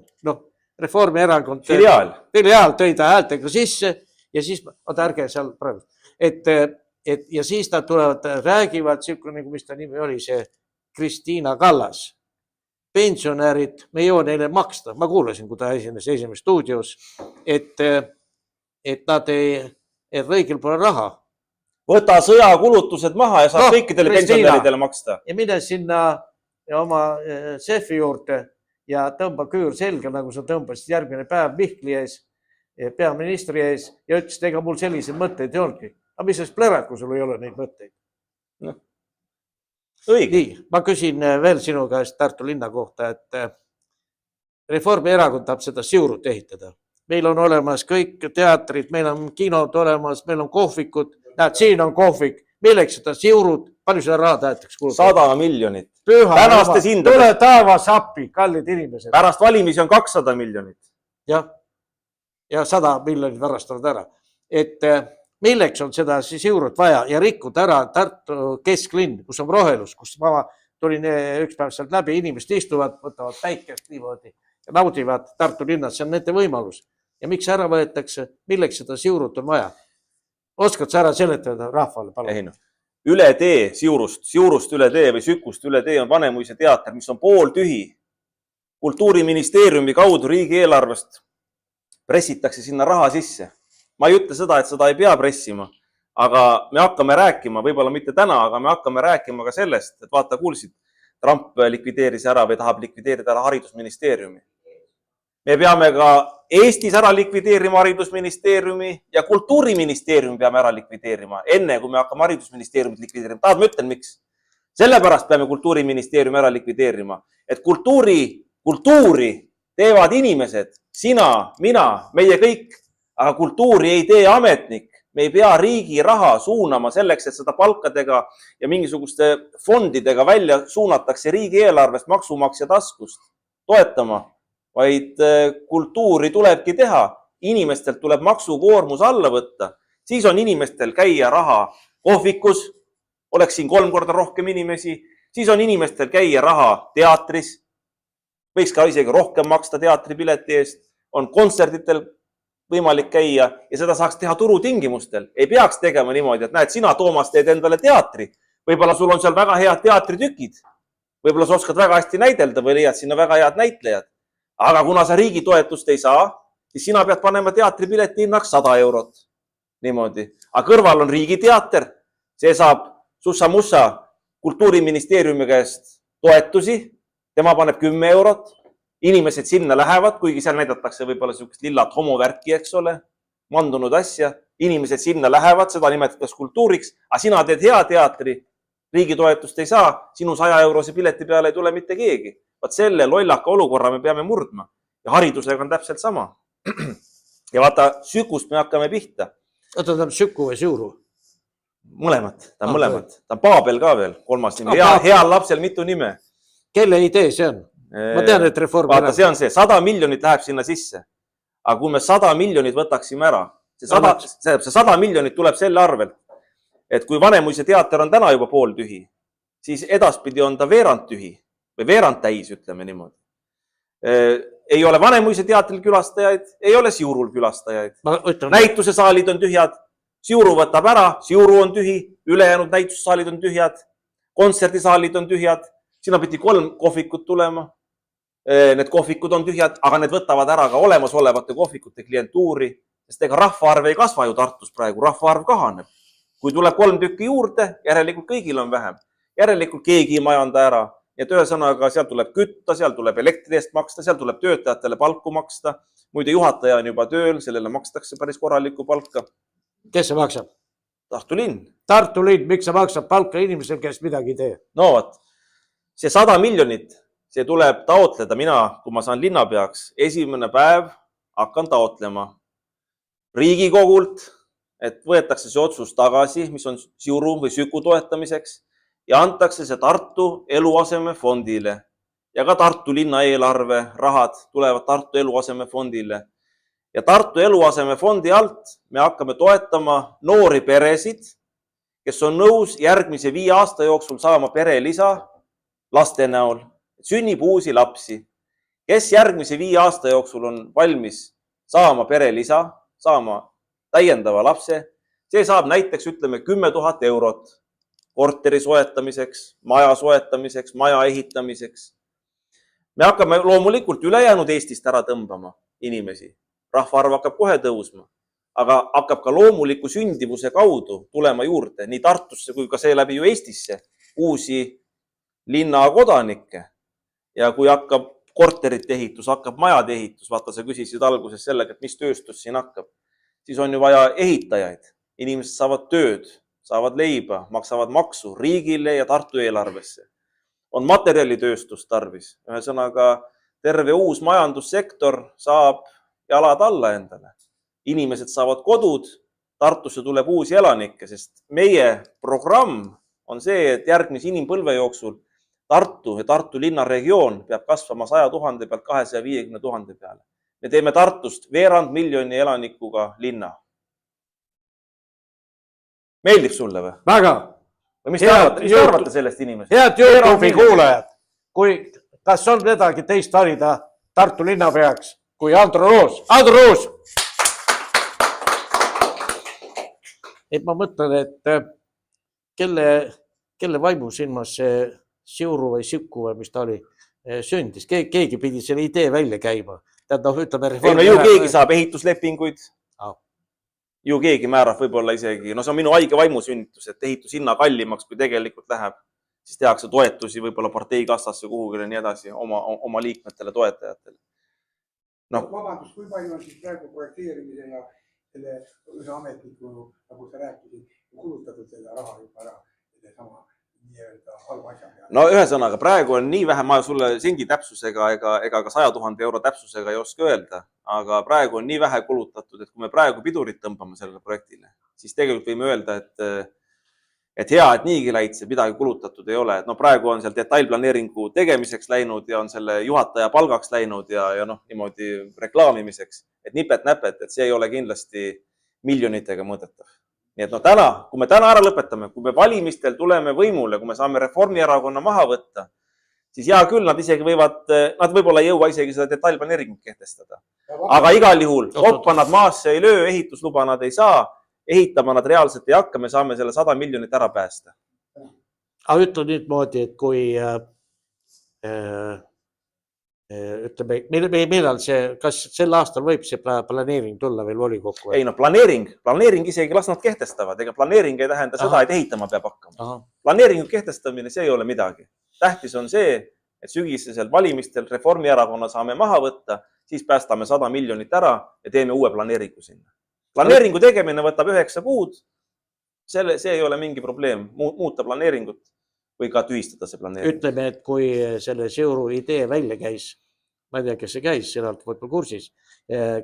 Reformierakond filiaal tõi ta häältega sisse ja siis, ärge seal praegu, ja siis nad tulevad, räägivad, nagu mis ta nimi oli, see Kristiina Kallas. Pensionärid, me ei jõua neile maksta. Ma kuulasin, kui ta esines stuudios, et nad et riigil pole raha. Võta sõjakulutused maha ja saab kõikidele pensionäridele maksta. Ja mine sinna oma sefi juurde ja tõmba küür selga, nagu sa tõmbasid järgmine päev Mihkli ees, peaministri ees ja ütles, et ega mul selliseid mõtteid ei olnudki. Aga mis sest pleraku sul ei ole neid mõtteid? Nii, ma küsin veel sinu käest Tartu linna kohta, et Reformierakond tahab seda siurut ehitada. Meil on olemas kõik teatrid, meil on kinod olemas, meil on kohvikud. Näed, siin on kohvik. Milleks seda siurut? Palju seda raha tahetakse kulutada? 100 miljonit. Tänastes hindades. Tule taevas appi, kallid inimesed. Pärast valimisi on 200 miljonit. Ja 100 miljonit varastavad ära. Et milleks on seda siurut vaja ja rikkuda ära Tartu kesklinn, kus on rohelus, kus ma tulin üks päev sealt läbi, inimesed istuvad, võtavad päikest niimoodi ja naudivad Tartu linnas, see on nende võimalus. Ja miks ära võetakse, milleks seda siurut on vaja? Oskad sa ära seletada rahvale? Ei, üle tee siurust üle tee või sükust üle tee on Vanemuise teater, mis on pooltühi. Kultuuriministeeriumi kaudu riigieelarvest pressitakse sinna raha sisse. Ma ei ütle seda, et seda ei pea pressima, aga me hakkame rääkima, võib-olla mitte täna, aga me hakkame rääkima ka sellest, et vaata, kuulsid, Trump likvideeris ära või tahab likvideerida ära haridusministeeriumi. Me peame ka Eestis ära likvideerima haridusministeeriumi ja kultuuriministeeriumi peame ära likvideerima, enne kui me hakkame haridusministeeriumit likvideerima. Tahad, ma ütlen, miks? Sellepärast peame kultuuriministeeriumi ära likvideerima, et kultuuri teevad inimesed, sina, mina, meie kõik, aga kultuuri ei tee ametnik. Me ei pea riigi raha suunama selleks, et seda palkadega ja mingisuguste fondidega välja suunatakse riigieelarvest maksumaksja taskust toetama, vaid kultuuri tulebki teha. Inimestelt tuleb maksukoormus alla võtta. Siis on inimestel käia raha kohvikus, oleks siin 3 korda rohkem inimesi, siis on inimestel käia raha teatris, võiks ka isegi rohkem maksta teatripileti eest, on kontserditel võimalik käia ja seda saaks teha turutingimustel. Ei peaks tegema niimoodi, et näed, sina, Toomas, teed endale teatri. Võib-olla sul on seal väga head teatritükid. Võib-olla sa oskad väga hästi näidelda või leiad sinna väga head näitlejad. Aga kuna sa riigi toetust ei saa, siis sina pead panema teatripileti hinnaks 100 eurot. Niimoodi. Aga kõrval on riigiteater. See saab sussa-mussa kultuuriministeeriumi käest toetusi. Tema paneb 10 eurot. Inimesed sinna lähevad, kuigi seal näidatakse võib-olla sellist lillat homovärki, eks ole, mandunud asja. Inimesed sinna lähevad, seda nimetatakse kultuuriks, aga sina teed hea teatri, riigi toetust ei saa, sinu 100 eurose pileti peale ei tule mitte keegi. Vaat selle lollaka olukorra me peame murdma ja haridusega on täpselt sama. Ja vaata, sükust me hakkame pihta. Oota, ta on Süku või Siuru? Mõlemat, ta on mõlemat. Ta on Paabel ka veel, 3. nimi. Heal lapsel mitu nime. Kelle idee see on? Ma tean, et reform... Vaata, see on see, 100 miljonit läheb sinna sisse. Aga kui me 100 miljonit võtaksime ära, see 100 miljonit tuleb selle arvelt, et kui Vanemuise teater on täna juba pool tühi, siis edaspidi on ta veerand tühi või veerand täis, ütleme niimoodi. Ei ole Vanemuise teatril külastajaid, ei ole Siurul külastajaid. Näituse saalid on tühjad, Siuru võtab ära, Siuru on tühi, ülejäänud näitussaalid on tühjad, kontserdisaalid on tühjad, sinna pidi 3 kohvikut tulema. Need kohvikud on tühjad, aga need võtavad ära ka olemasolevate kohvikute klientuuri, sest ega rahvaarv ei kasva ju Tartus praegu, rahvaarv kahaneb. Kui tuleb 3 tükki juurde, järelikult kõigil on vähem. Järelikult keegi ei majanda ära. Ja ühesõnaga, seal tuleb kütta, seal tuleb elektri eest maksta, seal tuleb töötajatele palku maksta. Muide, juhataja on juba tööl, sellele makstakse päris korralikku palka. Kes see maksab? Tartu linn. Tartu linn, miks see maksab palka inimesel, kes midagi tee? No võt, see 100 miljonit, see tuleb taotleda mina, kui ma saan linnapeaks. Esimene päev hakkan taotlema Riigikogult, et võetakse see otsus tagasi, mis on Siuru või Süku toetamiseks ja antakse see Tartu eluasemefondile ja ka Tartu linna eelarve rahad tulevad Tartu eluasemefondile. Ja Tartu eluasemefondi alt me hakkame toetama noori peresid, kes on nõus järgmise 5 aasta jooksul saama perelisa laste näol. Sünnib uusi lapsi, kes järgmise 5 aasta jooksul on valmis saama perelisa, saama täiendava lapse. See saab näiteks, ütleme, 10 000 eurot korteri soetamiseks, maja soetamiseks, maja ehitamiseks. Me hakkame loomulikult ülejäänud Eestist ära tõmbama inimesi. Rahvaarv hakkab kohe tõusma, aga hakkab ka loomuliku sündivuse kaudu tulema juurde nii Tartusse kui ka seeläbi ju Eestisse uusi linna kodanikke. Ja kui hakkab korterite ehitus, hakkab majade ehitus, vaata sa küsisid alguses sellega, et mis tööstus siin hakkab, siis on ju vaja ehitajaid. Inimesed saavad tööd, saavad leiba, maksavad maksu riigile ja Tartu eelarvesse. On materjalitööstus tarvis. Ühesõnaga, terve uus majandussektor saab jalad alla endale. Inimesed saavad kodud, Tartusse tuleb uusi elanikke, sest meie programm on see, et järgmise inimpõlve jooksul Tartu ja Tartu linna regioon peab kasvama 100 000 pealt 250 000 peale. Me teeme Tartust 250 000 elanikuga linna. Meeldib sulle või? Väga. Või mis te arvate sellest inimesest? Head YouTube'i kuulajad, kas on midagi teist valida Tartu linnapeaks kui Andro Roos? Andro Roos! Et ma mõtlen, et kelle vaimusilmas see Siuru või Süku või mis ta oli sündis. Keegi pidi selle idee välja käima. Ju keegi saab ehituslepinguid. Ju keegi määrab võib-olla isegi, no see on minu haige vaimusünnitus, et ehitus hinna kallimaks, kui tegelikult läheb. Siis tehakse toetusi võib-olla parteikassasse kuhugile nii edasi oma liikmetele, toetajatele. Vabandust, kui palju on siis praegu projekteerimise ja selle ühe ametniku, nagu sa rääkisid, kulutatud selle raha juba ära, selle sama nii-öelda halva asja peale. No ühesõnaga, praegu on nii vähe, ma sulle sendi täpsusega ega ka 100 000 euro täpsusega ei oska öelda, aga praegu on nii vähe kulutatud, et kui me praegu pidurit tõmbame sellele projektile, siis tegelikult võime öelda, et hea, et niigi läitse, midagi kulutatud ei ole. No praegu on seal detailplaneeringu tegemiseks läinud ja on selle juhataja palgaks läinud ja niimoodi reklaamimiseks, et nipet-näpet, et see ei ole kindlasti miljonitega mõõdetav. Nii et täna, kui me täna ära lõpetame, kui me valimistel tuleme võimule, kui me saame Reformierakonna maha võtta, siis hea küll, nad võib-olla ei jõua isegi seda detailplaneeringut kehtestada. Aga igal juhul, koppa nad maasse ei löö, ehitusluba nad ei saa, ehitama nad reaalselt ei hakka, me saame selle 100 miljonit ära päästa. Aga ütle nüüd moodi, et kui ütleme, millal see, kas sel aastal võib see planeering tulla veel volikokku? Ei, planeering isegi las nad kehtestavad, ega planeering ei tähenda seda, et ehitama peab hakkama. Planeeringu kehtestamine, see ei ole midagi. Tähtis on see, et sügisesel valimistel Reformierakonna saame maha võtta, siis päästame 100 miljonit ära ja teeme uue planeeringu sinna. Planeeringu tegemine võtab 9 kuud, see ei ole mingi probleem, muuta planeeringut või ka tühistada see planeering. Ütleme, et kui selle Siuru idee välja käis, ma ei tea, kes see käis, sellelt võib-olla kursis,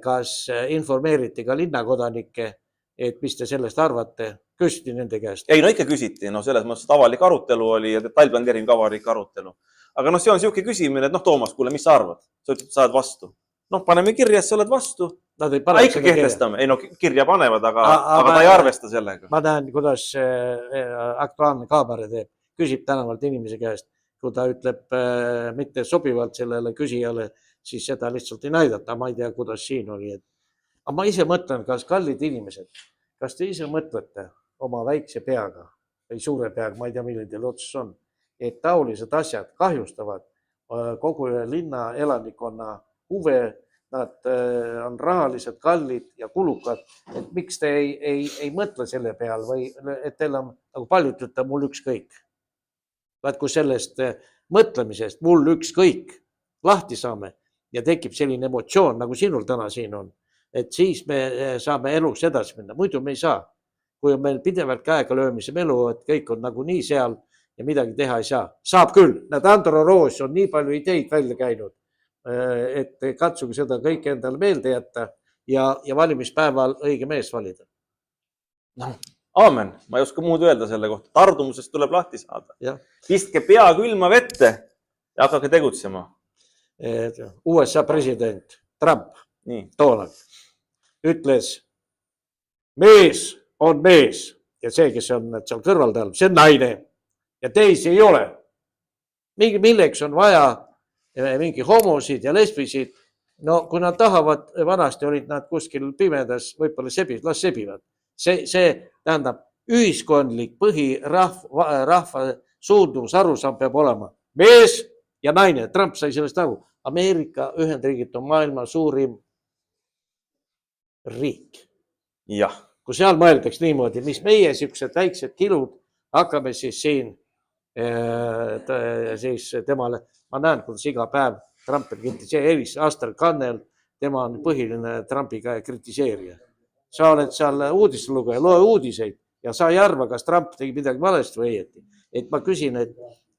kas informeeriti ka linnakodanikke, et mis te sellest arvate, küsiti nende käest? Ei, no ikka küsiti, selles mõttes, et avalik arutelu oli ja detailplaneering avalik arutelu. Aga see on siuke küsimine, et Toomas, kuule, mis sa arvad? Sa ütled, sa oled vastu. Paneme kirja, sa oled vastu. Ikka kehtestame. Ei, kirja panevad, aga ta ei arvesta sellega. Ma näen, kuidas Aktuaalne Kaamera teeb. Küsib tänavalt inimese käest. Kui ta ütleb mitte sobivalt sellele küsijale, siis seda lihtsalt ei näidata. Ma ei tea, kuidas siin oli. Aga ma ise mõtlen, kas kallid inimesed, kas te ise mõtlete oma väikse peaga või suure peaga, ma ei tea, milline teil otsus on, et taolised asjad kahjustavad kogu linna elanikkonna huve, nad on rahaliselt kallid ja kulukad, et miks te ei mõtle selle peal või et teil on, nagu paljud ütleb, mul ükskõik. Vaat kui sellest mõtlemisest mul ükskõik lahti saame ja tekib selline emotsioon, nagu sinul täna siin on, et siis me saame elus edasi minna, muidu me ei saa. Kui on meil pidevalt käega löömise melu, et kõik on nagu nii seal ja midagi teha ei saa. Saab küll, näed Andro Roos on nii palju ideid välja käinud, et katsuge seda kõike endale meelde jätta ja valimispäeval õige mees valida. Aamen, ma ei oska muud öelda selle kohta. Tardumusest tuleb lahti saada. Pistke pea külma vette ja hakake tegutsema. USA president Trump toona ütles, mees on mees ja see, kes on seal kõrval, see on naine ja teisi ei ole. Milleks on vaja mingi homosid ja lesbisid. No kui nad tahavad, vanasti olid nad kuskil pimedas, võib-olla las sebivad. See tähendab ühiskondlik rahva suundumus, arusaam peab olema mees ja naine. Trump sai sellest aru. Ameerika Ühendriigid on maailma suurim riik. Jah. Kui seal mõeldaks niimoodi, mis meie siuksed väiksed kilud hakkame siis siin siis temale. Ma näen, kuidas iga päev Trumpi kritiseeris, Astrid Kannel, tema on põhiline Trumpi kritiseerija. Sa oled seal uudislugeja, loe uudiseid ja sa ei arva, kas Trump tegi midagi valesti või õieti. Et ma küsin,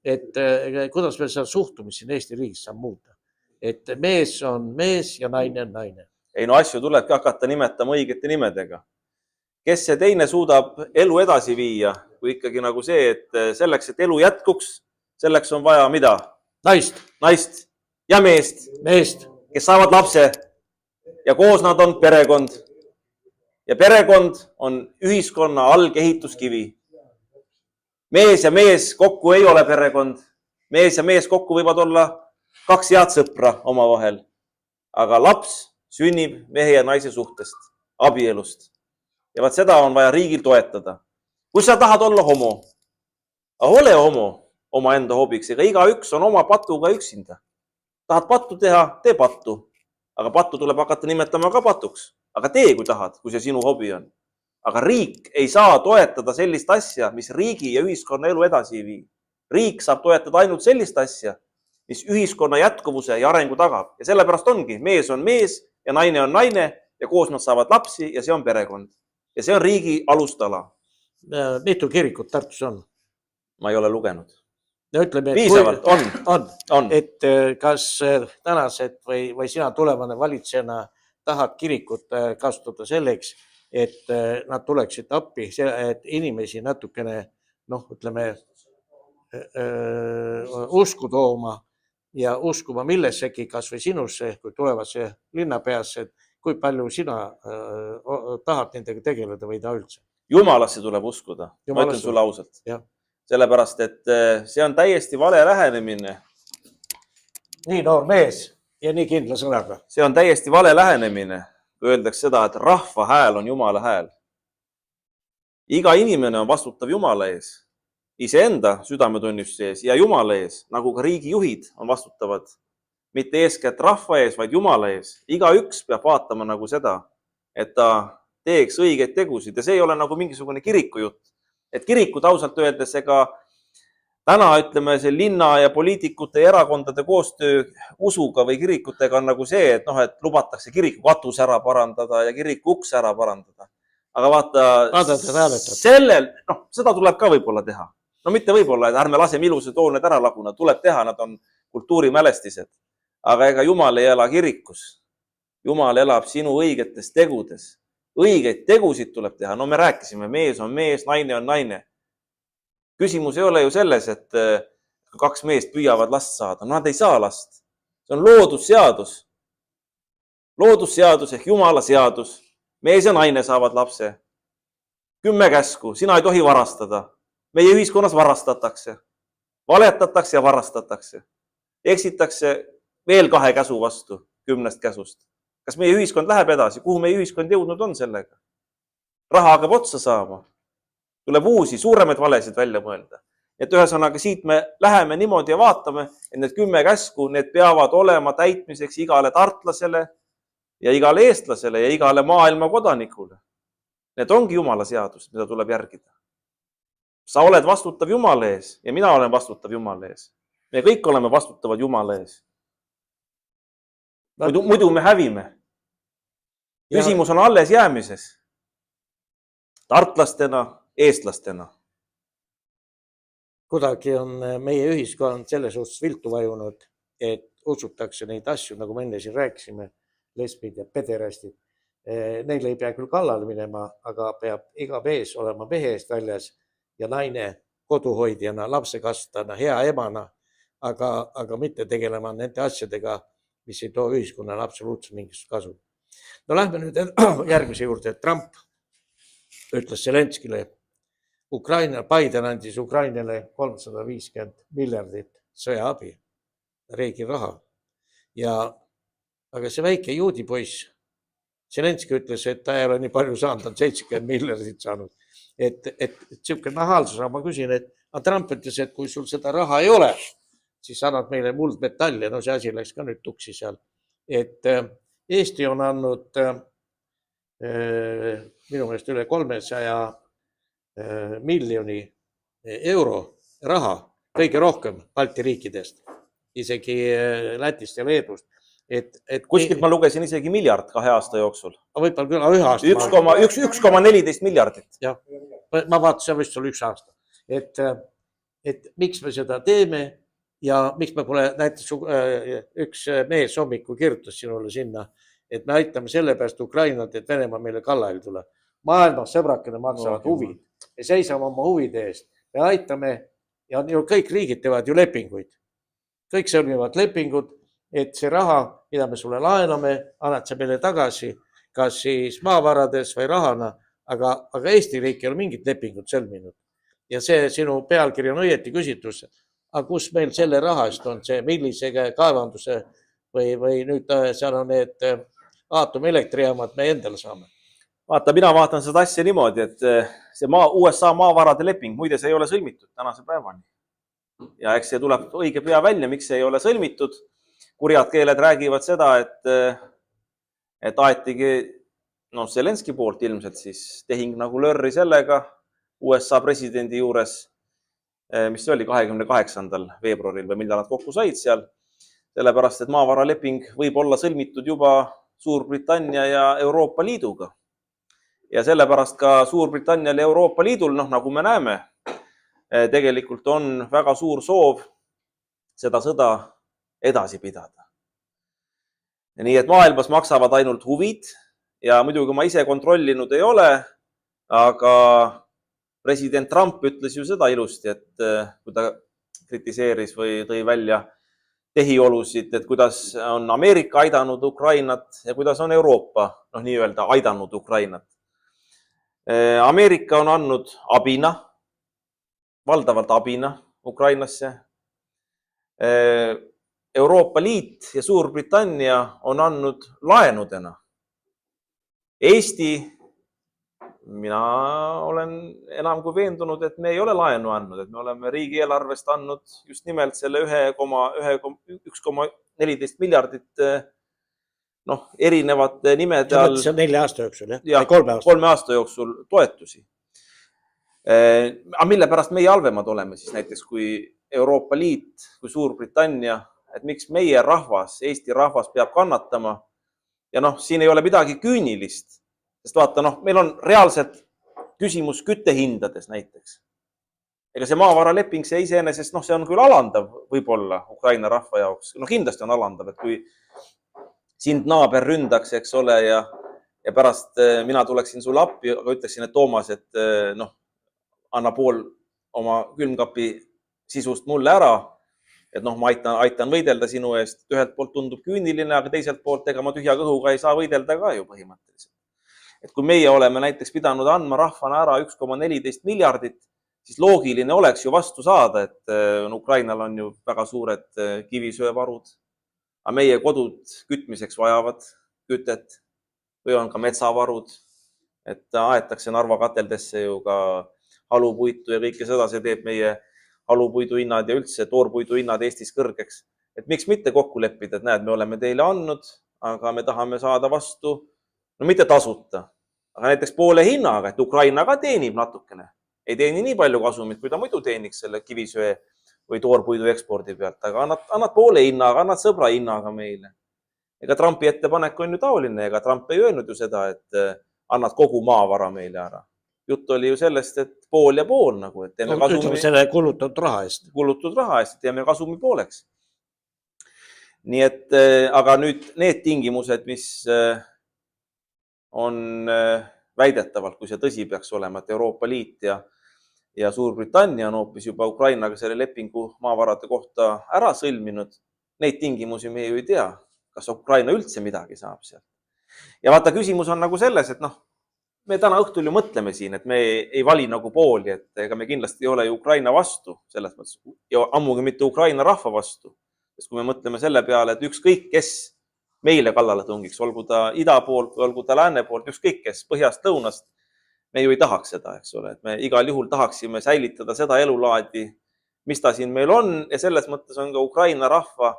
et kuidas me seda suhtumist siin Eesti riigis saab muuta. Et mees on mees ja naine on naine. Ei, asju tulebki hakata nimetama õigete nimedega. Kes see teine suudab elu edasi viia, kui ikkagi nagu see, et selleks, et elu jätkuks, selleks on vaja mida? Naist ja meest, kes saavad lapse ja koos nad on perekond. Ja perekond on ühiskonna algehituskivi. Mees ja mees kokku ei ole perekond. Mees ja mees kokku võivad olla 2 head sõpra oma vahel. Aga laps sünnib mehe ja naise suhtest, abielust. Ja vaat seda on vaja riigil toetada. Kui sa tahad olla homo, ole homo oma enda hobiks, ega igaüks on oma patuga üksinda. Tahad pattu teha, tee pattu. Aga pattu tuleb hakata nimetama ka patuks. Aga tee, kui tahad, kui see sinu hobi on. Aga riik ei saa toetada sellist asja, mis riigi ja ühiskonna elu edasi ei vii. Riik saab toetada ainult sellist asja, mis ühiskonna jätkuvuse ja arengu tagab. Ja sellepärast ongi, mees on mees ja naine on naine ja koos nad saavad lapsi ja see on perekond. Ja see on riigi alustala. Mitu kirikut Tartus on? Ma ei ole lugenud. No ütleme, piisavalt, on. Et kas tänased või sina tulevane valitsejana tahad kirikut kasutada selleks, et nad tuleksid appi, et inimesi natukene, ütleme, usku tooma ja uskuma millessegi, kas või sinusse, kui tulevasse linnapeasse, et kui palju sina tahad nendega tegeleda või ta üldse? Jumalasse tuleb uskuda, ma ütlen sulle ausalt. Sellepärast, et see on täiesti vale lähenemine. Nii noor mees ja nii kindla sõnaga. See on täiesti vale lähenemine, kui öeldakse seda, et rahva hääl on Jumala hääl. Iga inimene on vastutav Jumala ees, iseenda südametunnistuse ees ja Jumala ees, nagu ka riigijuhid on vastutavad. Mitte eeskätt rahva ees, vaid Jumala ees. Igaüks peab vaatama nagu seda, et ta teeks õigeid tegusid ja see ei ole nagu mingisugune kirikujutt. Et kirikud ausalt öeldes, ega täna ütleme see linna ja poliitikute ja erakondade koostöö usuga või kirikutega on nagu see, et lubatakse kiriku katus ära parandada ja kiriku uks ära parandada. Aga vaata, seda tuleb ka võib-olla teha. No mitte võib-olla, et ärme laseme ilusad hooned ära laguna, tuleb teha, nad on kultuurimälestised. Aga ega Jumal ei ela kirikus. Jumal elab sinu õigetes tegudes. Õigeid tegusid tuleb teha. No me rääkisime, mees on mees, naine on naine. Küsimus ei ole ju selles, et kaks meest püüavad last saada. No nad ei saa last. See on loodusseadus. Loodusseadus ehk Jumala seadus. Mees ja naine saavad lapse. 10 käsku. Sina ei tohi varastada. Meie ühiskonnas varastatakse. Valetatakse ja varastatakse. Eksitakse veel 2 käsu vastu 10 käsust. Kas meie ühiskond läheb edasi? Kuhu meie ühiskond jõudnud on sellega? Raha hakkab otsa saama. Tuleb uusi, suuremaid valesid välja mõelda. Et ühesõnaga siit me läheme niimoodi ja vaatame, et need 10 käsku, need peavad olema täitmiseks igale tartlasele ja igale eestlasele ja igale maailma kodanikule. Need ongi Jumala seadused, mida tuleb järgida. Sa oled vastutav Jumala ees ja mina olen vastutav Jumala ees. Me kõik oleme vastutavad Jumala ees. Muidu me hävime. Küsimus on alles jäämises. Tartlastena, eestlastena. Kuidagi on meie ühiskond selles suhtes viltu vajunud, et usutakse neid asju, nagu me enne siin rääkisime, lesbid ja pederastid. Neile ei pea küll kallale minema, aga peab iga mees olema mehe eest väljas ja naine koduhoidjana, lapse kasvatajana, hea emana, aga mitte tegelema nende asjadega, mis ei too ühiskonnale absoluutselt mingisugust kasu. No lähme nüüd järgmise juurde. Trump ütles Zelenskile, Biden andis Ukrainale 350 miljardit sõjaabi, riigi raha. Aga see väike juudi poiss, Zelenski ütles, et ta ei ole nii palju saanud, ta on 70 miljardit saanud. Et siuke nahaalsus, ma küsin, et Trump ütles, et kui sul seda raha ei ole, siis annad meile muldmetalli ja see asi läks ka nüüd tuksi seal. Et Eesti on andnud minu meelest üle 300 miljoni euro raha, kõige rohkem Balti riikidest, isegi Lätist ja Leedust. Kuskilt ma lugesin isegi miljard 2 aasta jooksul. Võib-olla küll 1 aasta. 1,14 miljardit. Jah, ma vaatasin, see võist oli 1 aasta. Et miks me seda teeme? Ja miks me pole, näiteks üks mees hommikul kirjutas sinule sinna, et me aitame selle pärast Ukrainat, et Venemaa meile kallal tuleb. Maailmas sõbrakene maksavad huvid. Me seisame oma huvide eest. Me aitame ja kõik riigid teevad ju lepinguid. Kõik sõlmivad lepingud, et see raha, mida me sulle laename, annad sa meile tagasi, kas siis maavarades või rahana, aga Eesti riik ei ole mingit lepingut sõlminud. Ja see sinu pealkiri on õieti küsitlus. Aga kus meil selle rahast on see, millise kaevanduse või nüüd seal on need aatomilektrijaamad me endale saame? Vaata, mina vaatan seda asja niimoodi, et see USA maavarade leping, muide see ei ole sõlmitud tänase päevani. Ja eks see tuleb õige pea välja, miks see ei ole sõlmitud. Kurjad keeled räägivad seda, et aetigi Zelenski poolt ilmselt siis tehing nagu lörri sellega USA presidendi juures, mis oli 28. veebruaril või millal nad kokku said seal, sellepärast, et maavaraleping võib olla sõlmitud juba Suurbritannia ja Euroopa Liiduga. Ja sellepärast ka Suurbritannial ja Euroopa Liidul, nagu me näeme, tegelikult on väga suur soov seda sõda edasi pidada. Nii et maailmas maksavad ainult huvid ja muidugi ma ise kontrollinud ei ole, aga president Trump ütles ju seda ilusti, et kui ta kritiseeris või tõi välja tehiolusid, et kuidas on Ameerika aidanud Ukrainat ja kuidas on Euroopa nii-öelda aidanud Ukrainat. Ameerika on andnud abina, valdavalt abina Ukrainasse. Euroopa Liit ja Suurbritannia on andnud laenudena. Eesti, mina olen enam kui veendunud, et me ei ole laenu andnud, et me oleme riigieelarvest andnud just nimelt selle 1,14 miljardit erinevate nimede all. See on 4 aasta jooksul, jah? Ja 3 aasta jooksul toetusi. Aga mille pärast meie halvemad oleme siis näiteks kui Euroopa Liit, kui Suurbritannia, et miks meie rahvas, Eesti rahvas peab kannatama ja siin ei ole midagi küünilist, sest vaata, meil on reaalselt küsimus küttehindades näiteks. Ega see maavaraleping, see iseenesest, see on küll alandav võib-olla Ukraina rahva jaoks, kindlasti on alandav, et kui sind naaber ründaks, eks ole, ja pärast mina tuleksin sulle appi, aga ütleksin, et Toomas, et anna pool oma külmkapi sisust mulle ära, et ma aitan võidelda sinu eest. Ühelt poolt tundub küüniline, aga teiselt poolt ega ma tühja kõhuga ei saa võidelda ka ju põhimõtteliselt. Et kui meie oleme näiteks pidanud andma rahvana ära 1,14 miljardit, siis loogiline oleks ju vastu saada, et Ukrainal on ju väga suured kivisöevarud, aga meie kodud kütmiseks vajavad kütet või on ka metsavarud, et aetakse Narva kateldesse ju ka halupuitu ja kõike seda, see teeb meie halupuidu hinnad ja üldse toorpuidu hinnad Eestis kõrgeks. Et miks mitte kokku leppida, et näed, me oleme teile andnud, aga me tahame saada vastu, mitte tasuta, aga näiteks poole hinnaga, et Ukraina ka teenib natukene. Ei teeni nii palju kasumit, kui ta muidu teeniks selle kivisöe või toorpuidu ekspordi pealt, aga annad poole hinnaga, annad sõbra hinnaga meile. Ega Trumpi ettepanek on ju taoline, ega Trump ei öelnud ju seda, et annad kogu maavara meile ära. Jutt oli ju sellest, et pool ja pool, et teeme kasumi. Selle kulutatud raha eest. Kulutatud raha eest, teeme kasumi pooleks. Nii et, aga nüüd need tingimused, mis on väidetavalt, kui see tõsi peaks olema, et Euroopa Liit ja Suurbritannia on hoopis juba Ukrainaga selle lepingu maavarade kohta ära sõlminud, neid tingimusi me ju ei tea, kas Ukraina üldse midagi saab seal. Ja vaata, küsimus on nagu selles, et me täna õhtul ju mõtleme siin, et me ei vali nagu pooli, et ega me kindlasti ei ole ju Ukraina vastu selles mõttes ja ammugi mitte Ukraina rahva vastu. Sest kui me mõtleme selle peale, et ükskõik kes meile kallale tungiks, olgu ta ida poolt või olgu ta lääne poolt, ükskõik kes põhjast lõunast, me ju ei tahaks seda, eks ole, et me igal juhul tahaksime säilitada seda elulaadi, mis ta siin meil on ja selles mõttes on ka Ukraina rahva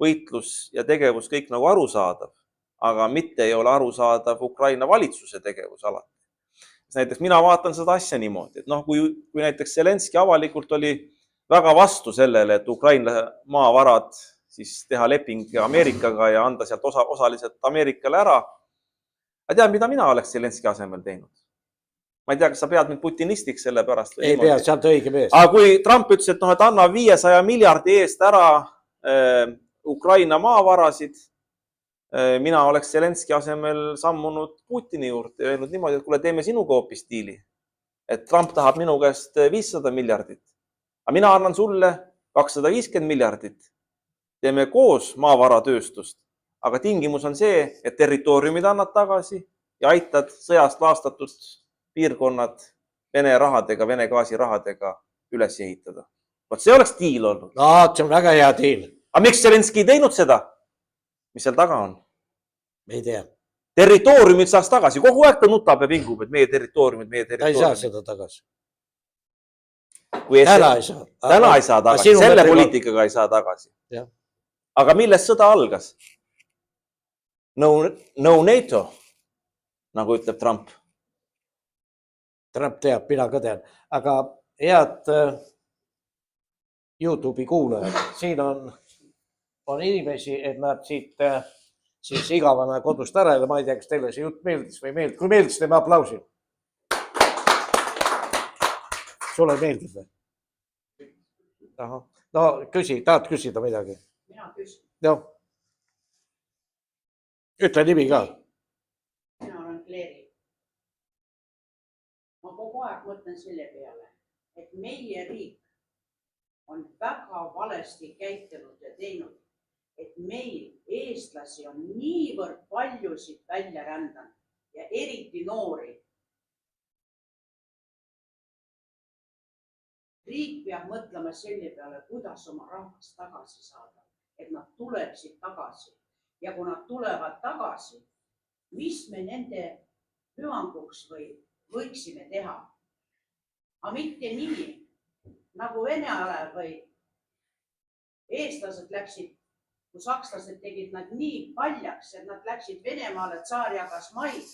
võitlus ja tegevus kõik nagu arusaadav. Aga mitte ei ole arusaadav Ukraina valitsuse tegevus alati. Näiteks mina vaatan seda asja niimoodi, et kui näiteks Zelenski avalikult oli väga vastu sellele, et Ukraina maavarad siis teha leping Ameerikaga ja anda sealt osaliselt Ameerikale ära. Ma tean, mida mina oleks Zelenski asemel teinud. Ma ei tea, kas sa pead mind putinistiks selle pärast. Ei pea, sealt õige mees. Aga kui Trump ütles, et anna 500 miljardi eest ära Ukraina maavarasid, mina oleks Zelenski asemel sammunud Putini juurde ja öelnud niimoodi, et kuule, teeme sinuga hoopis diili. Et Trump tahab minu käest 500 miljardit. Aga mina annan sulle 250 miljardit. Teeme koos maavaratööstust. Aga tingimus on see, et territooriumid annad tagasi ja aitad sõjast laastatud piirkonnad Vene rahadega, Vene gaasirahadega üles ehitada. Vot see oleks diil olnud. See on väga hea diil. Aga miks Zelenski ei teinud seda? Mis seal taga on? Ei tea. Territooriumid saaks tagasi. Kogu aeg ta nutab ja pingub, et meie territooriumid. Ta ei saa seda tagasi. Täna ei saa. Täna ei saa tagasi. Selle poliitikaga ei saa tagasi. Aga millest sõda algas? No NATO, nagu ütleb Trump. Trump teab, mina ka tean. Aga head YouTube'i kuulajad, siin on inimesi, et nad siit siis igavana kodust ära ja ma ei tea, kas teile see jutt meeldis või meeldis. Kui meeldis, teeme aplausi. Sulle meeldib või? No küsi, tahad küsida midagi? Mina küsin. Jah. Ütle nimi ka. Mina olen Kleeri. Ma kogu aeg mõtlen selle peale, et meie riik on väga valesti käitunud ja teinud, et meil eestlasi on niivõrd paljusid välja rändanud ja eriti noori. Riik peab mõtlema selle peale, kuidas oma rahvast tagasi saada, et nad tuleksid tagasi. Ja kui nad tulevad tagasi, mis me nende hüvanguks võiksime teha? Aga mitte nii, nagu Vene ajal või eestlased läksid, kui sakslased tegid nad nii paljaks, et nad läksid Venemaale, tsaar jagas maid.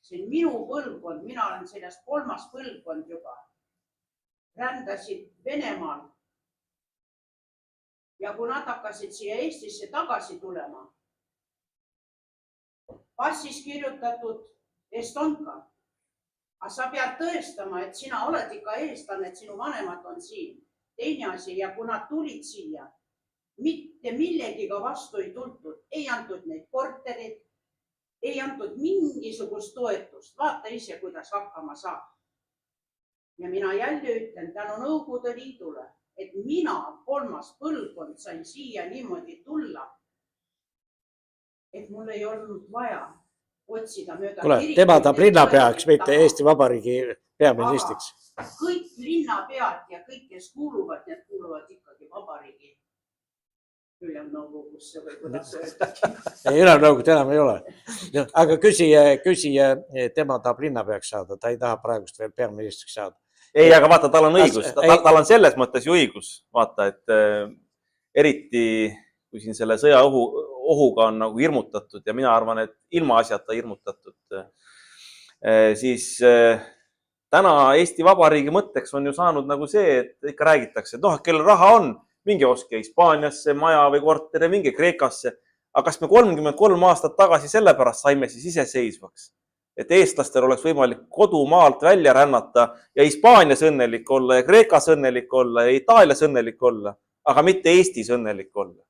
See on minu põlvkond, mina olen sellest 3. põlvkond juba. Rändasid Venemaal. Ja kui nad hakkasid siia Eestisse tagasi tulema, passis kirjutatud Estonka. Aga sa pead tõestama, et sina oled ikka eestlane, et sinu vanemad on siin. Teine asi, ja kui nad tulid siia, mitte millegiga vastu ei tultud, ei antud neid korterid, ei antud mingisugust toetust. Vaata ise, kuidas hakkama saab. Ja mina jälle ütlen tänu Nõukogude Liidule, et mina 3. põlvkond sain siia niimoodi tulla, et mul ei olnud vaja otsida mööda. Kuule, tema tahab linnapeaks, mitte Eesti Vabariigi peaministriks. Kõik linnapead ja kõik, kes kuuluvad, need kuuluvad ikkagi vabariigi ülemnõukogusse või kuidas öelda. Ei, ülemnõukogu enam ei ole. Aga küsi, tema tahab linnapeaks saada, ta ei taha praegust veel peaministriks saada. Ei, aga vaata, tal on õigus. Tal on selles mõttes ju õigus. Vaata, et eriti kui siin selle sõja ohuga on nagu hirmutatud ja mina arvan, et ilma asjata hirmutatud, siis täna Eesti Vabariigi mõtteks on ju saanud nagu see, et ikka räägitakse, et noh, kellel raha on, mingi oske Hispaaniasse, maja või korteri, mingi Kreekasse. Aga kas me 33 aastat tagasi sellepärast saime siis iseseisvaks, et eestlastel oleks võimalik kodumaalt välja rännata ja Hispaanias õnnelik olla ja Kreekas õnnelik olla ja Itaalias õnnelik olla, aga mitte Eestis õnnelik olla.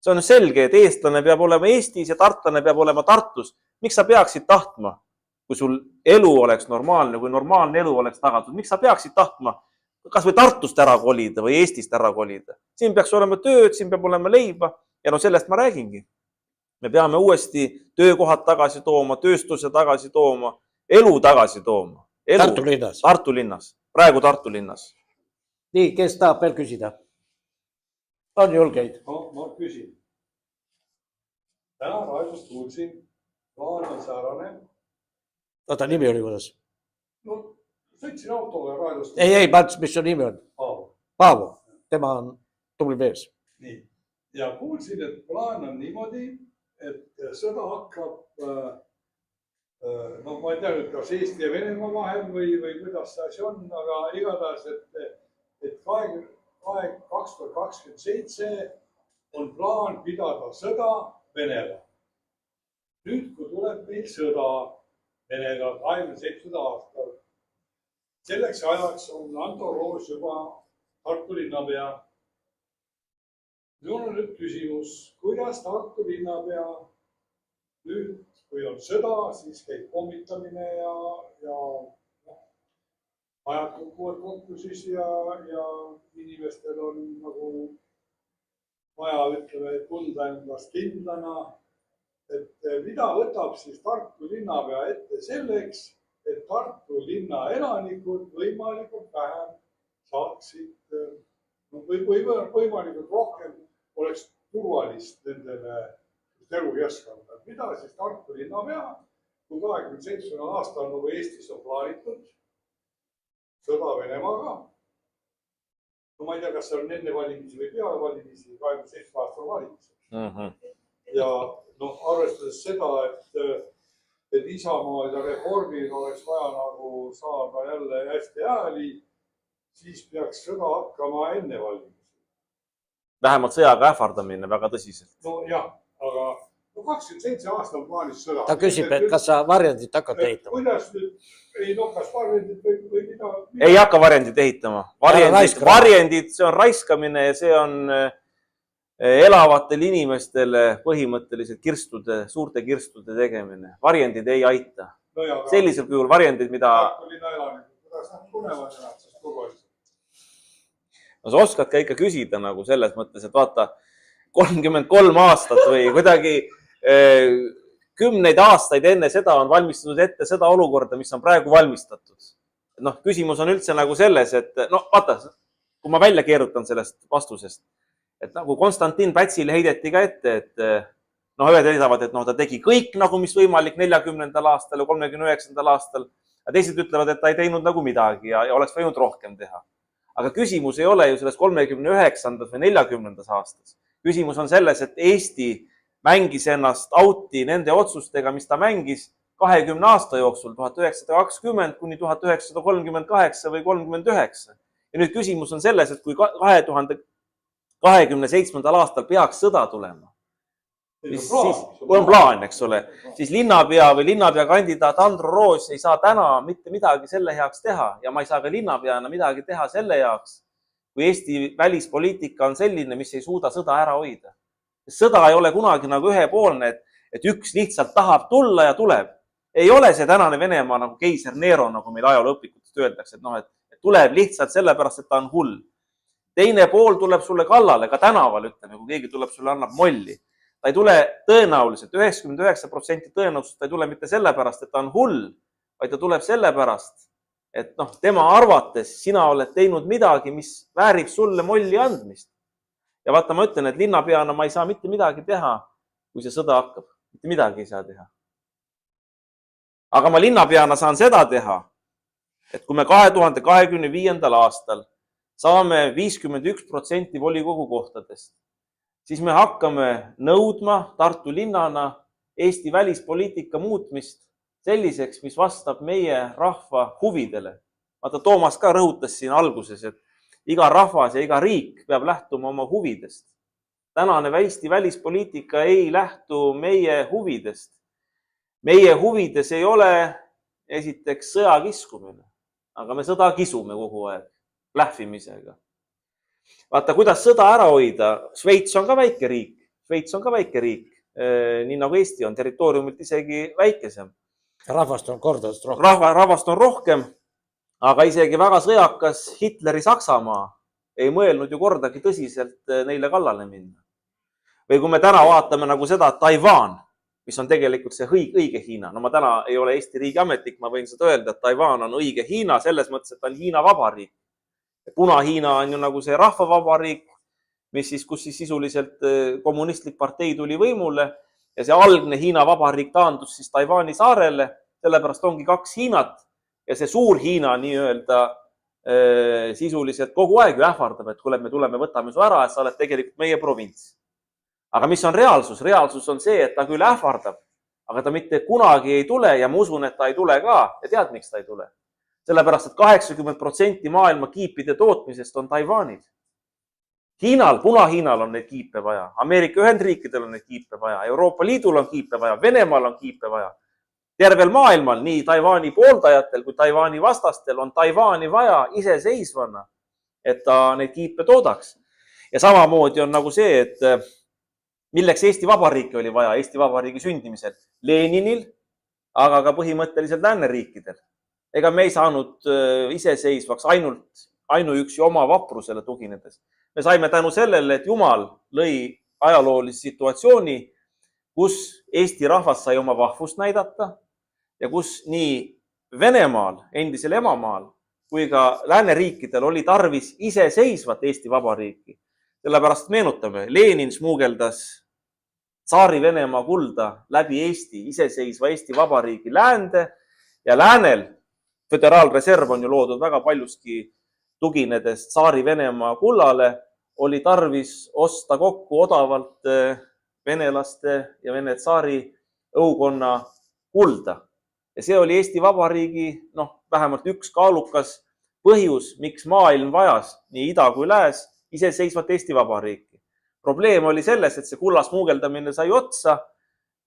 See on selge, et eestlane peab olema Eestis ja tartlane peab olema Tartus. Miks sa peaksid tahtma, kui sul elu oleks normaalne, kui normaalne elu oleks tagatud? Miks sa peaksid tahtma kas või Tartust ära kolida või Eestist ära kolida? Siin peaks olema tööd, siin peab olema leiba ja no sellest ma räägingi. Me peame uuesti töökohad tagasi tooma, tööstuse tagasi tooma, elu tagasi tooma. Tartu linnas. Tartu linnas, praegu Tartu linnas. Nii, kes tahab veel küsida? On julgeid? Ma küsin. Täna raadiost kuulsin, plaan on säärane. Oota, nimi oli kuidas? No, sõitsin autoga raadiost. Ei, mis su nimi on? Paavo. Tema on tubli mees. Nii. Ja kuulsin, et plaan on niimoodi, et sõda hakkab, no ma ei tea nüüd, kas Eesti ja Venemaa vahel või kuidas see asi on, aga igatahes, et 2027 on plaan pidada sõda Venega. Nüüd, kui tuleb meil sõda Venega 27. aastal, selleks ajaks on Anto Roos juba Tartu linnapea. Minul on nüüd küsimus, kuidas Tartu linnapea nüüd, kui on sõda, siis käib pommitamine ja ajad kukuvad kokku siis ja inimestel on nagu vaja, ütleme, tunda endast kindlana, et mida võtab siis Tartu linnapea ette selleks, et Tartu linna elanikud võimalikult vähem saaksid või võimalikult rohkem oleks turvalist nendele elukeskkonna. Mida siis Tartu linnapea, kui 27. aastal nagu Eestis on plaanitud sõda Venemaaga. No ma ei tea, kas see on enne valimisi või peale valimisi, 27 aastal valimisi. Ja arvestades seda, et Isamaal ja Reformil oleks vaja nagu saada jälle hästi hääli, siis peaks sõda hakkama enne valimisi. Vähemalt sõjaga ähvardamine väga tõsiselt. No jah, aga 27 aastal plaanis sõda. Ta küsib, et kas sa varjendit hakkad ehitama? Kuidas nüüd, ei no kas varjendit või mida? Ei hakka varjendit ehitama. Varjendid, see on raiskamine ja see on elavatele inimestele põhimõtteliselt kirstude, suurte kirstude tegemine. Varjendid ei aita. Sellisel kujul varjendid, mida... Kuidas nad tunevad ennast siis turvaliselt? No sa oskad ka ikka küsida nagu selles mõttes, et vaata 33 aastat või kuidagi 10 aastaid enne seda on valmistatud ette seda olukorda, mis on praegu valmistatud. Noh, küsimus on üldse nagu selles, et no vaata, kui ma välja keerutan sellest vastusest, et nagu Konstantin Pätsile heideti ka ette, et noh, ühed heidavad, et noh, ta tegi kõik nagu, mis võimalik 40. aastal ja 39. aastal, ja teised ütlevad, et ta ei teinud nagu midagi ja oleks võinud rohkem teha. Aga küsimus ei ole ju selles 39. või 40. aastas. Küsimus on selles, et Eesti mängis ennast auti nende otsustega, mis ta mängis 20 aasta jooksul, 1920 kuni 1938 või 39. Ja nüüd küsimus on selles, et kui 2027. aastal peaks sõda tulema, siis on plaan, eks ole, siis linnapea või linnapea kandidaat Andro Roos ei saa täna mitte midagi selle heaks teha ja ma ei saa ka linnapeana midagi teha selle heaks, kui Eesti välispoliitika on selline, mis ei suuda sõda ära hoida. Sõda ei ole kunagi nagu ühepoolne, et üks lihtsalt tahab tulla ja tuleb. Ei ole see tänane Venemaa nagu keiser Nero, nagu meil ajalooõpikutest öeldakse, et, noh, et tuleb lihtsalt sellepärast, et ta on hull. Teine pool tuleb sulle kallale, ka tänaval ütleme, kui keegi tuleb sulle annab molli. Ta ei tule tõenäoliselt, 99% tõenäoliselt ta ei tule mitte sellepärast, et ta on hull, vaid ta tuleb sellepärast, et noh, tema arvates sina oled teinud midagi, mis väärib sulle molli andmist. Ja vaata, ma ütlen, et linnapeana ma ei saa mitte midagi teha, kui see sõda hakkab. Mitte midagi ei saa teha. Aga ma linnapeana saan seda teha, et kui me 2025. aastal saame 51% volikogu kohtadest, siis me hakkame nõudma Tartu linnana Eesti välispoliitika muutmist selliseks, mis vastab meie rahva huvidele. Vaata, Toomas ka rõhutas siin alguses, et iga rahvas ja iga riik peab lähtuma oma huvidest. Tänane Eesti välispoliitika ei lähtu meie huvidest. Meie huvides ei ole esiteks sõja kiskumine, aga me sõda kisume kogu aeg lähvimisega. Vaata, kuidas sõda ära hoida. Šveits on ka väike riik. Šveits on ka väike riik, nii nagu Eesti on territooriumilt isegi väikesem. Rahvast on kordadest rohkem. Rahvast on rohkem, aga isegi väga sõjakas Hitleri Saksamaa ei mõelnud ju kordagi tõsiselt neile kallale minna. Või kui me täna vaatame nagu seda Taiwan, mis on tegelikult see õige Hiina. No ma täna ei ole Eesti riigi ametnik, ma võin seda öelda, et Taiwan on õige Hiina selles mõttes, et ta on Hiina vabariik. Puna-Hiina on ju nagu see rahvavabariik, kus siis sisuliselt kommunistlik partei tuli võimule ja see algne Hiina vabariik taandus siis Taiwani saarele, sellepärast ongi 2 Hiinat ja see suur Hiina nii-öelda sisuliselt kogu aeg ju ähvardab, et kuule, me tuleme, võtame su ära, et sa oled tegelikult meie provints. Aga mis on reaalsus? Reaalsus on see, et ta küll ähvardab, aga ta mitte kunagi ei tule ja ma usun, et ta ei tule ka ja tead, miks ta ei tule? Sellepärast, et 80% maailma kiipide tootmisest on Taiwanil. Hiinal, Puna-Hiinal on neid kiipe vaja, Ameerika Ühendriikidel on neid kiipe vaja, Euroopa Liidul on kiipe vaja, Venemaal on kiipe vaja. Tervel maailmal, nii Taiwani pooldajatel kui Taiwani vastastel on Taiwani vaja iseseisvana, et ta neid kiipe toodaks. Ja samamoodi on nagu see, et milleks Eesti Vabariiki oli vaja Eesti Vabariigi sündimisel? Leninil, aga ka põhimõtteliselt lääneriikidel. Ega me ei saanud iseseisvaks ainuüksi oma vaprusele tuginedes. Me saime tänu sellele, et Jumal lõi ajaloolise situatsiooni, kus Eesti rahvas sai oma vahvust näidata ja kus nii Venemaal, endisel emamaal, kui ka lääneriikidel oli tarvis iseseisvat Eesti Vabariiki. Sellepärast meenutame, Lenin smuugeldas Tsaari Venemaa kulda läbi Eesti, iseseisva Eesti Vabariigi läände ja läänel Föderaalreserv on ju loodud väga paljuski tuginedes Tsaari Venemaa kullale, oli tarvis osta kokku odavalt venelaste ja Vene tsaari õukonna kulda. Ja see oli Eesti Vabariigi, vähemalt üks kaalukas põhjus, miks maailm vajas nii ida kui lääs iseseisvat Eesti Vabariiki. Probleem oli selles, et see kulla smuugeldamine sai otsa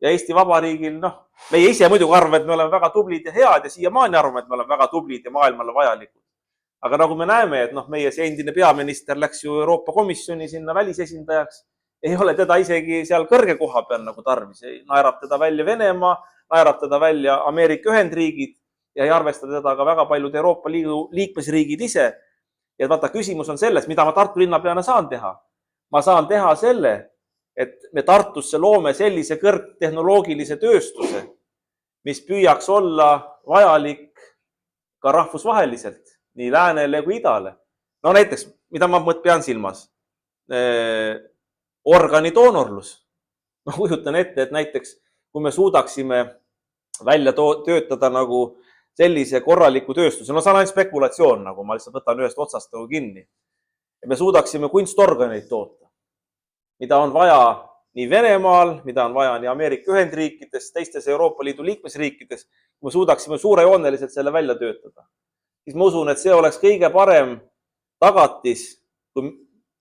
ja Eesti Vabariigil, meie ise muidugi arvame, et me oleme väga tublid ja head ja siiamaani arvame, et me oleme väga tublid ja maailmale vajalikud. Aga nagu me näeme, et meie see endine peaminister läks ju Euroopa Komisjoni sinna välisesindajaks, ei ole teda isegi seal kõrge koha peal nagu tarvis. Naerab teda välja Venemaa, naerab teda välja Ameerika Ühendriigid ja ei arvesta teda ka väga paljud Euroopa Liidu liikmesriigid ise. Ja vaata, küsimus on selles, mida ma Tartu linnapeana saan teha. Ma saan teha selle, et me Tartusse loome sellise kõrgtehnoloogilise tööstuse, mis püüaks olla vajalik ka rahvusvaheliselt, nii läänele kui idale. No näiteks, mida ma pean silmas? Organidoonorlus. Ma kujutan ette, et näiteks, kui me suudaksime välja töötada nagu sellise korraliku tööstuse, no see on ainult spekulatsioon, nagu ma lihtsalt võtan ühest otsast nagu kinni. Ja me suudaksime kunstorganeid toota, mida on vaja nii Venemaal, mida on vaja nii Ameerika Ühendriikides, teistes Euroopa Liidu liikmesriikides, kui me suudaksime suurejooneliselt selle välja töötada. Siis ma usun, et see oleks kõige parem tagatis, kui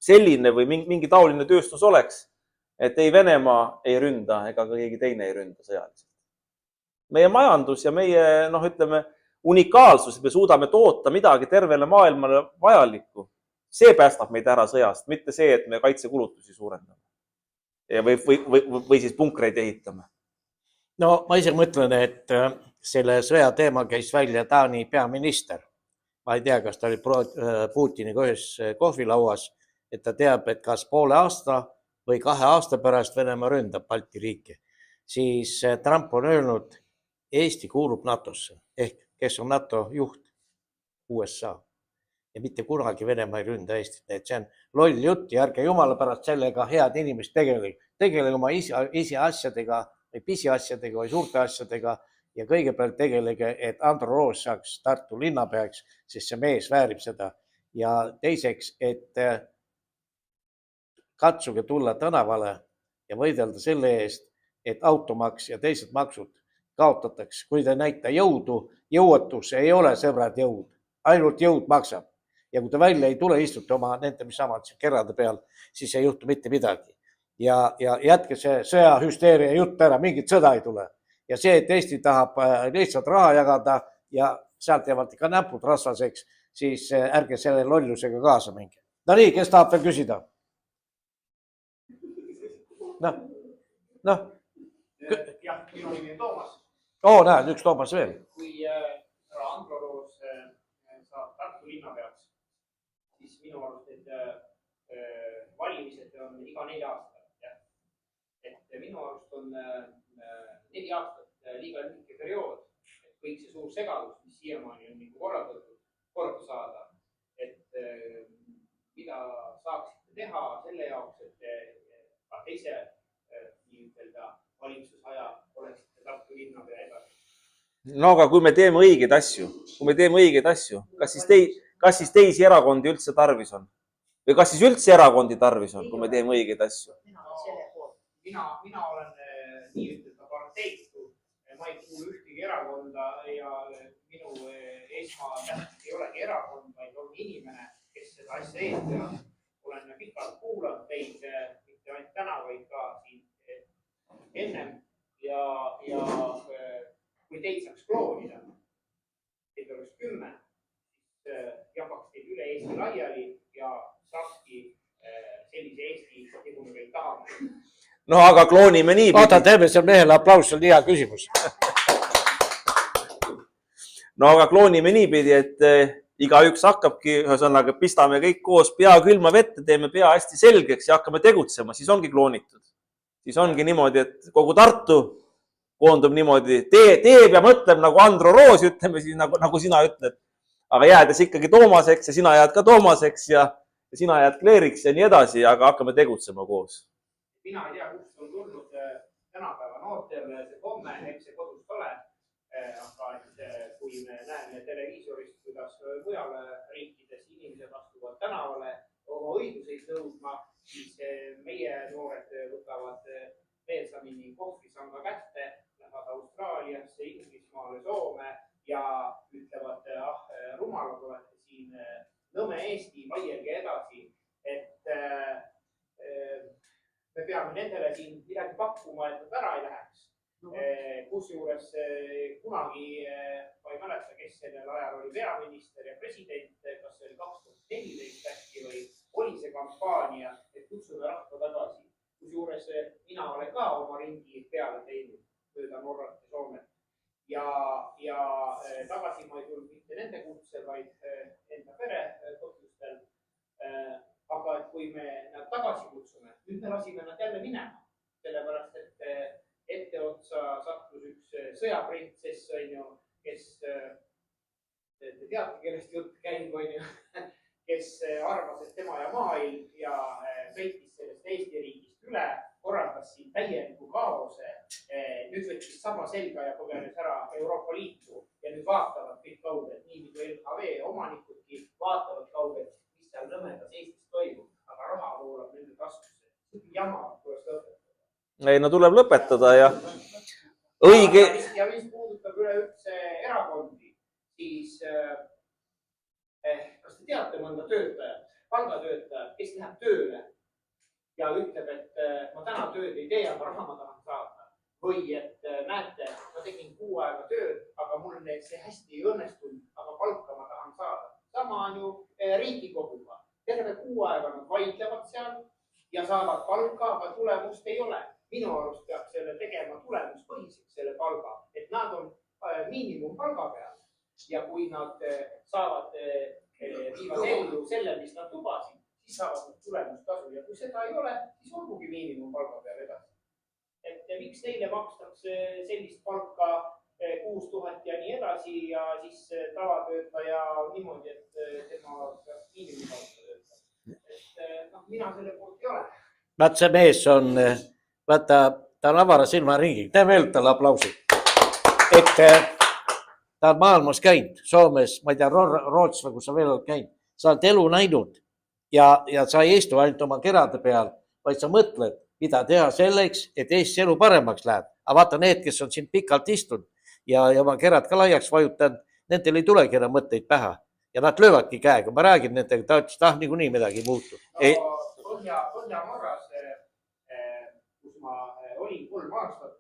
selline või mingi taoline tööstus oleks, et ei Venemaa ei ründa ega ka keegi teine ei ründa sõjaliselt. Meie majandus ja meie, ütleme, unikaalsus, et me suudame toota midagi tervele maailmale vajalikku, see päästab meid ära sõjast, mitte see, et me kaitsekulutusi suurendame. Või siis punkreid ehitame. No ma ise mõtlen, et selle sõja teema käis välja Taani peaminister. Ma ei tea, kas ta oli Putiniga ühes kohvilauas, et ta teab, et kas poole aasta või 2 aasta pärast Venemaa ründab Balti riiki. Siis Trump on öelnud, Eesti kuulub NATOsse ehk kes on NATO juht, USA. Ja mitte kunagi Venemaa ei ründa Eestit. Et see on loll jutt ja ärge jumala pärast sellega head inimest tegelege oma isi asjadega või pisiasjadega või suurte asjadega ja kõigepealt tegelege, et Andro Roos saaks Tartu linnapeaks, sest see mees väärib seda. Ja teiseks, et katsuge tulla tänavale ja võidelda selle eest, et automaks ja teised maksud kaotataks. Kui te näita jõudu, jõuetus ei ole sõbrad jõud, ainult jõud maksab. Ja kui te välja ei tule, istute oma nende, mis samad kerrade peal, siis ei juhtu mitte midagi. Ja jätke see sõjahüsteeria jutt ära, mingit sõda ei tule. Ja see, et Eesti tahab lihtsalt raha jagada ja sealt jäävad ikka näpud rasvaseks, siis ärge selle lollusega kaasa minge. No nii, kes tahab veel küsida? Noh. Jah, minu nimi on Toomas. Näed, üks Toomas veel. Kui Andro Roos saab Tartu linnapeaks, siis minu arust need valimised on iga 4 aastat. Et minu arust on 4 aastat liiga lühike periood, et kõik see suur segadus, mis siiamaani on korraldatud, korda saada. Et mida saaksite teha selle jaoks, et ka teise valitsusaja oleksite Tartu linnapea edasi? No aga kui me teeme õigeid asju, kas siis teisi erakondi üldse tarvis on? Või kas siis üldse erakondi tarvis on, kui me teeme õigeid asju? Mina olen nii ütelda parteitu, ma ei kuulu ühtegi erakonda ja minu esmatähtis ei olegi erakond, vaid on inimene, kes seda asja eest teha. Olen pikalt kuulanud teid, mitte ainult täna, vaid ka siin ennem ja kui teid saaks kloonida, teid oleks 10, siis jagaks teid üle Eesti laiali ja saakski sellise Eesti, nagu me kõik tahame. No aga kloonime nii. Oota, teeme seal mehele aplaus, see on hea küsimus. No aga kloonime niipidi, et igaüks hakkabki, ühesõnaga pistame kõik koos pea külma vette, teeme pea hästi selgeks ja hakkame tegutsema, siis ongi kloonitud. Siis ongi niimoodi, et kogu Tartu koondub niimoodi, teeb ja mõtleb nagu Andro Roos, ütleme siis nagu sina ütled, aga jäädes ikkagi Toomaseks ja sina jääd ka Toomaseks ja sina jääd Kleeriks ja nii edasi, aga hakkame tegutsema koos. Mina ei tea, kust on tulnud tänapäeva noortel see komme, eks see kodust ole, aga kui me näeme televiisorist, kuidas mujal riikides inimesed astuvad tänavale oma õiguseid nõudma, siis meie noored võtavad meelsamini kohvrisanga kätte, lähevad Austraaliasse, Inglismaale, Soome ja ütlevad, rumalad olete siin nõme Eesti, vaielge edasi, et me peame nendele siin midagi pakkuma, et nad ära ei läheks. Kusjuures kunagi, ma ei mäleta, kes sellel ajal oli peaminister ja president, kas see oli 2014 äkki või oli see kampaania, et kutsuda rahva tagasi. Kusjuures mina olen ka oma ringi peale teinud mööda Norrat ja Soomet. Ja tagasi ma ei tulnud mitte nende kutsel, vaid enda pere põhjustel. Aga kui me nad tagasi kutsume, nüüd me lasime nad jälle minema, sellepärast et etteotsa sattus üks sõjaprintsess, kes, te teate, kellest jutt käib, kes arvas, et tema ja maailm ja sõitis sellest Eesti riigist üle, korraldas siin täieliku kaose, nüüd võttis sama selga ja põgenes ära Euroopa Liitu ja nüüd vaatavad kõik kaugelt, nii nagu LHV omanikudki vaatavad kaugelt, mis seal lõmedas Eestis toimub, aga raha voolab nende taskusse. Jama, kuidas lõpetada. Ei, no tuleb lõpetada ja õige. Ja mis puudutab üleüldse erakondi, siis kas te teate mõnda töötajat, palgatöötajat, kes läheb tööle ja ütleb, et ma täna tööd ei tee, aga raha ma tahan saada. Või et näete, ma tegin 6 aega tööd, aga mul see hästi ei õnnestunud, aga palka ma tahan saada. Sama on ju Riigikoguga. Terve 6 aega nad vaidlevad seal ja saavad palka, aga tulemust ei ole. Minu arust peab selle tegema tulemuspõhiseks selle palga, et nad on miinimumpalga peal. Ja kui nad saavad viivad ellu selle, mis nad lubasid, siis saavad nad tulemustasu. Ja kui seda ei ole, siis olgugi miinimumpalga peal edasi. Et miks teile makstakse sellist palka 6000 ja nii edasi ja siis tavatöötaja niimoodi, et tema peab miinimumpalka töötada. Et mina selle poolt ei ole. Vaat see mees on, vaata, ta on avara silmaringi. Teeme veel talle aplausi. Et ta on maailmas käinud, Soomes, ma ei tea, Rootsi, kus sa veel oled käinud. Sa oled elu näinud ja sa ei istu ainult oma kerade peal, vaid sa mõtled, mida teha selleks, et Eestis elu paremaks läheb. Aga vaata need, kes on siin pikalt istunud ja oma kerad ka laiaks vajutanud, nendel ei tulegi enam mõtteid pähe. Ja nad löövadki käega. Ma räägin nendega, ta ütles, et niikuinii midagi ei muutu. Põhja-Norras, kus ma olin 3 aastat,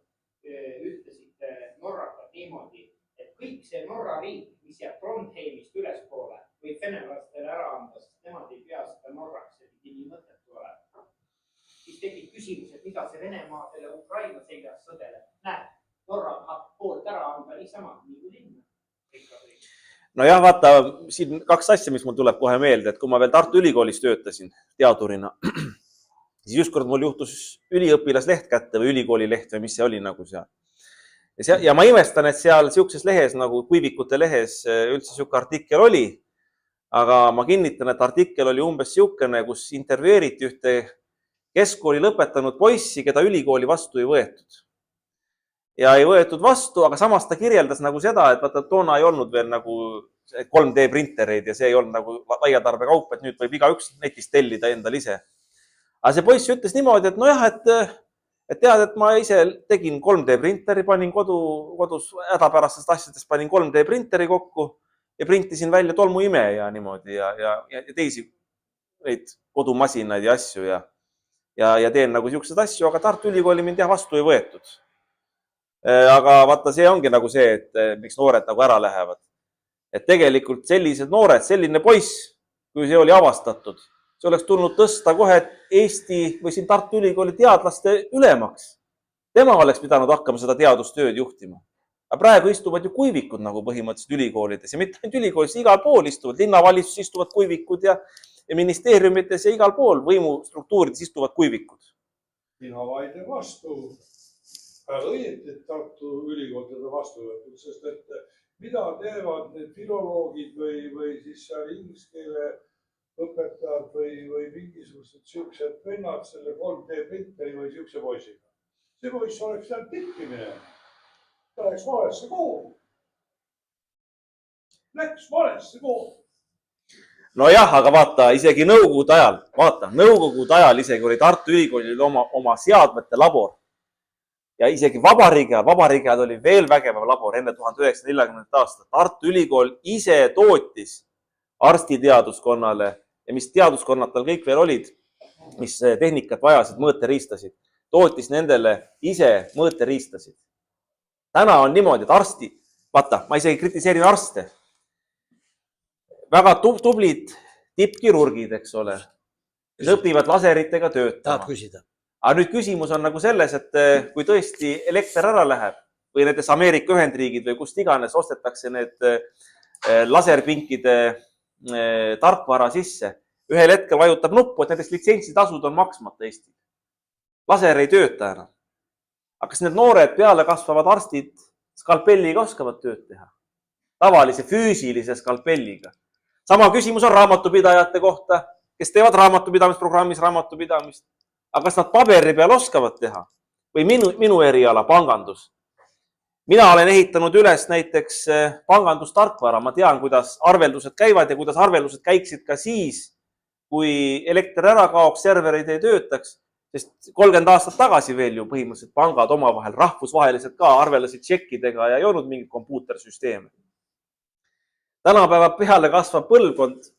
ütlesid Norrakat niimoodi, et kõik see Norra riik, mis jääb Trondheimist ülespoole, võib venelastele ära anda, sest nemad ei pea seda Norraks, et nii mõttetu olema. Siis tekib küsimus, et mida see Venemaa selle Ukraina seljas sõdele. Näed, Norra tahab poolt ära anda niisama, nii kui linna. No jah, vaata, siin 2 asja, mis mul tuleb kohe meelde, et kui ma veel Tartu Ülikoolis töötasin teadurina, siis ükskord mul juhtus üliõpilasleht kätte või ülikoolileht või mis see oli nagu seal. Ja ma imestan, et seal siukses lehes nagu Kuivikute lehes üldse siuke artikkel oli, aga ma kinnitan, et artikkel oli umbes siukene, kus intervjueeriti ühte keskkooli lõpetanud poissi, keda ülikooli vastu ei võetud. Ja ei võetud vastu, aga samas ta kirjeldas nagu seda, et vaata, toona ei olnud veel nagu 3D printereid ja see ei olnud nagu laiatarbe kaup, et nüüd võib igaüks netist tellida endal ise. Aga see poiss ütles niimoodi, et nojah, et tead, et ma ise tegin 3D printeri, panin kodus hädapärastest asjadest, panin 3D printeri kokku ja printisin välja tolmuime ja niimoodi ja teisi neid kodumasinaid ja asju ja teen nagu siuksed asju, aga Tartu Ülikooli mind jah vastu ei võetud. Aga vaata, see ongi nagu see, et miks noored nagu ära lähevad. Et tegelikult sellised noored, selline poiss, kui see oli avastatud, see oleks tulnud tõsta kohe Eesti või siin Tartu Ülikooli teadlaste ülemaks. Tema oleks pidanud hakkama seda teadustööd juhtima. Aga praegu istuvad ju kuivikud nagu põhimõtteliselt ülikoolides ja mitte ainult ülikoolides, igal pool istuvad, linnavalitsus istuvad kuivikud ja ministeeriumites ja igal pool võimustruktuurides istuvad kuivikud. Mina vaidlen vastu. Väga õieti, et Tartu Ülikool teda vastu võetud, sest et mida teevad need filoloogid või siis seal inglise keele õpetajad või mingisugused siuksed vennad selle 3D printeri või siukse poisiga. See poiss oleks seal tippi minema. Ta läks valesse kooli. Läks valesse kooli. No jah, aga vaata, isegi nõukogude ajal isegi oli Tartu Ülikoolil oma seadmete labor. Ja isegi vabariigi ajal oli veel vägevam labor enne 1940. aastat. Tartu Ülikool ise tootis arstiteaduskonnale ja mis teaduskonnad tal kõik veel olid, mis tehnikat vajasid, mõõteriistasid, tootis nendele ise mõõteriistasid. Täna on niimoodi, et arsti, vaata, ma isegi kritiseerin arste. Väga tublid tippkirurgid, eks ole. Nad õpivad laseritega töötama. Tahad küsida? Aga nüüd küsimus on nagu selles, et kui tõesti elekter ära läheb või näiteks Ameerika Ühendriigid või kust iganes ostetakse need laserpinkide tarkvara sisse, ühel hetkel vajutab nuppu, et näiteks litsentsitasud on maksmata Eestil. Laser ei tööta enam. Aga kas need noored peale kasvavad arstid skalpelliga oskavad tööd teha? Tavalise füüsilise skalpelliga. Sama küsimus on raamatupidajate kohta, kes teevad raamatupidamisprogrammis raamatupidamist. Aga kas nad paberi peal oskavad teha? Või minu eriala, pangandus. Mina olen ehitanud üles näiteks pangandustarkvara. Ma tean, kuidas arveldused käivad ja kuidas arveldused käiksid ka siis, kui elekter ära kaoks, serverid ei töötaks. Sest 30 aastat tagasi veel ju põhimõtteliselt pangad omavahel rahvusvaheliselt ka arvelasid tšekkidega ja ei olnud mingit kompuutersüsteemi. Tänapäeva peale kasvab põlvkond,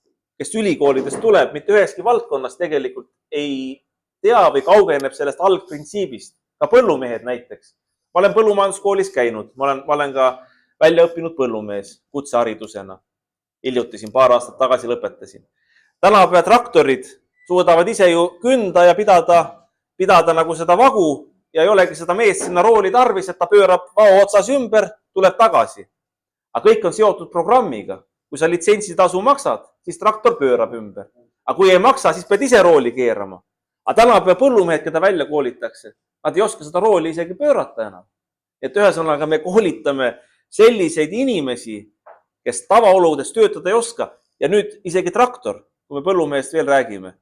kes ülikoolidest tuleb, mitte üheski valdkonnas tegelikult ei tea või kaugeneb sellest algprintsiibist. Ka põllumehed näiteks. Ma olen põllumajanduskoolis käinud, ma olen ka välja õppinud põllumees kutseharidusena. Hiljuti siin paar aastat tagasi lõpetasin. Tänapäeva traktorid suudavad ise ju künda ja pidada nagu seda vagu ja ei olegi seda meest sinna rooli tarvis, et ta pöörab vao otsas ümber, tuleb tagasi. Aga kõik on seotud programmiga. Kui sa litsentsitasu maksad, siis traktor pöörab ümber. Aga kui ei maksa, siis pead ise rooli keerama. Aga tänapäeva põllumehed, keda välja koolitakse, nad ei oska seda rooli isegi pöörata enam. Et ühesõnaga me koolitame selliseid inimesi, kes tavaoludes töötada ei oska. Ja nüüd isegi traktor, kui me põllumehest veel räägime.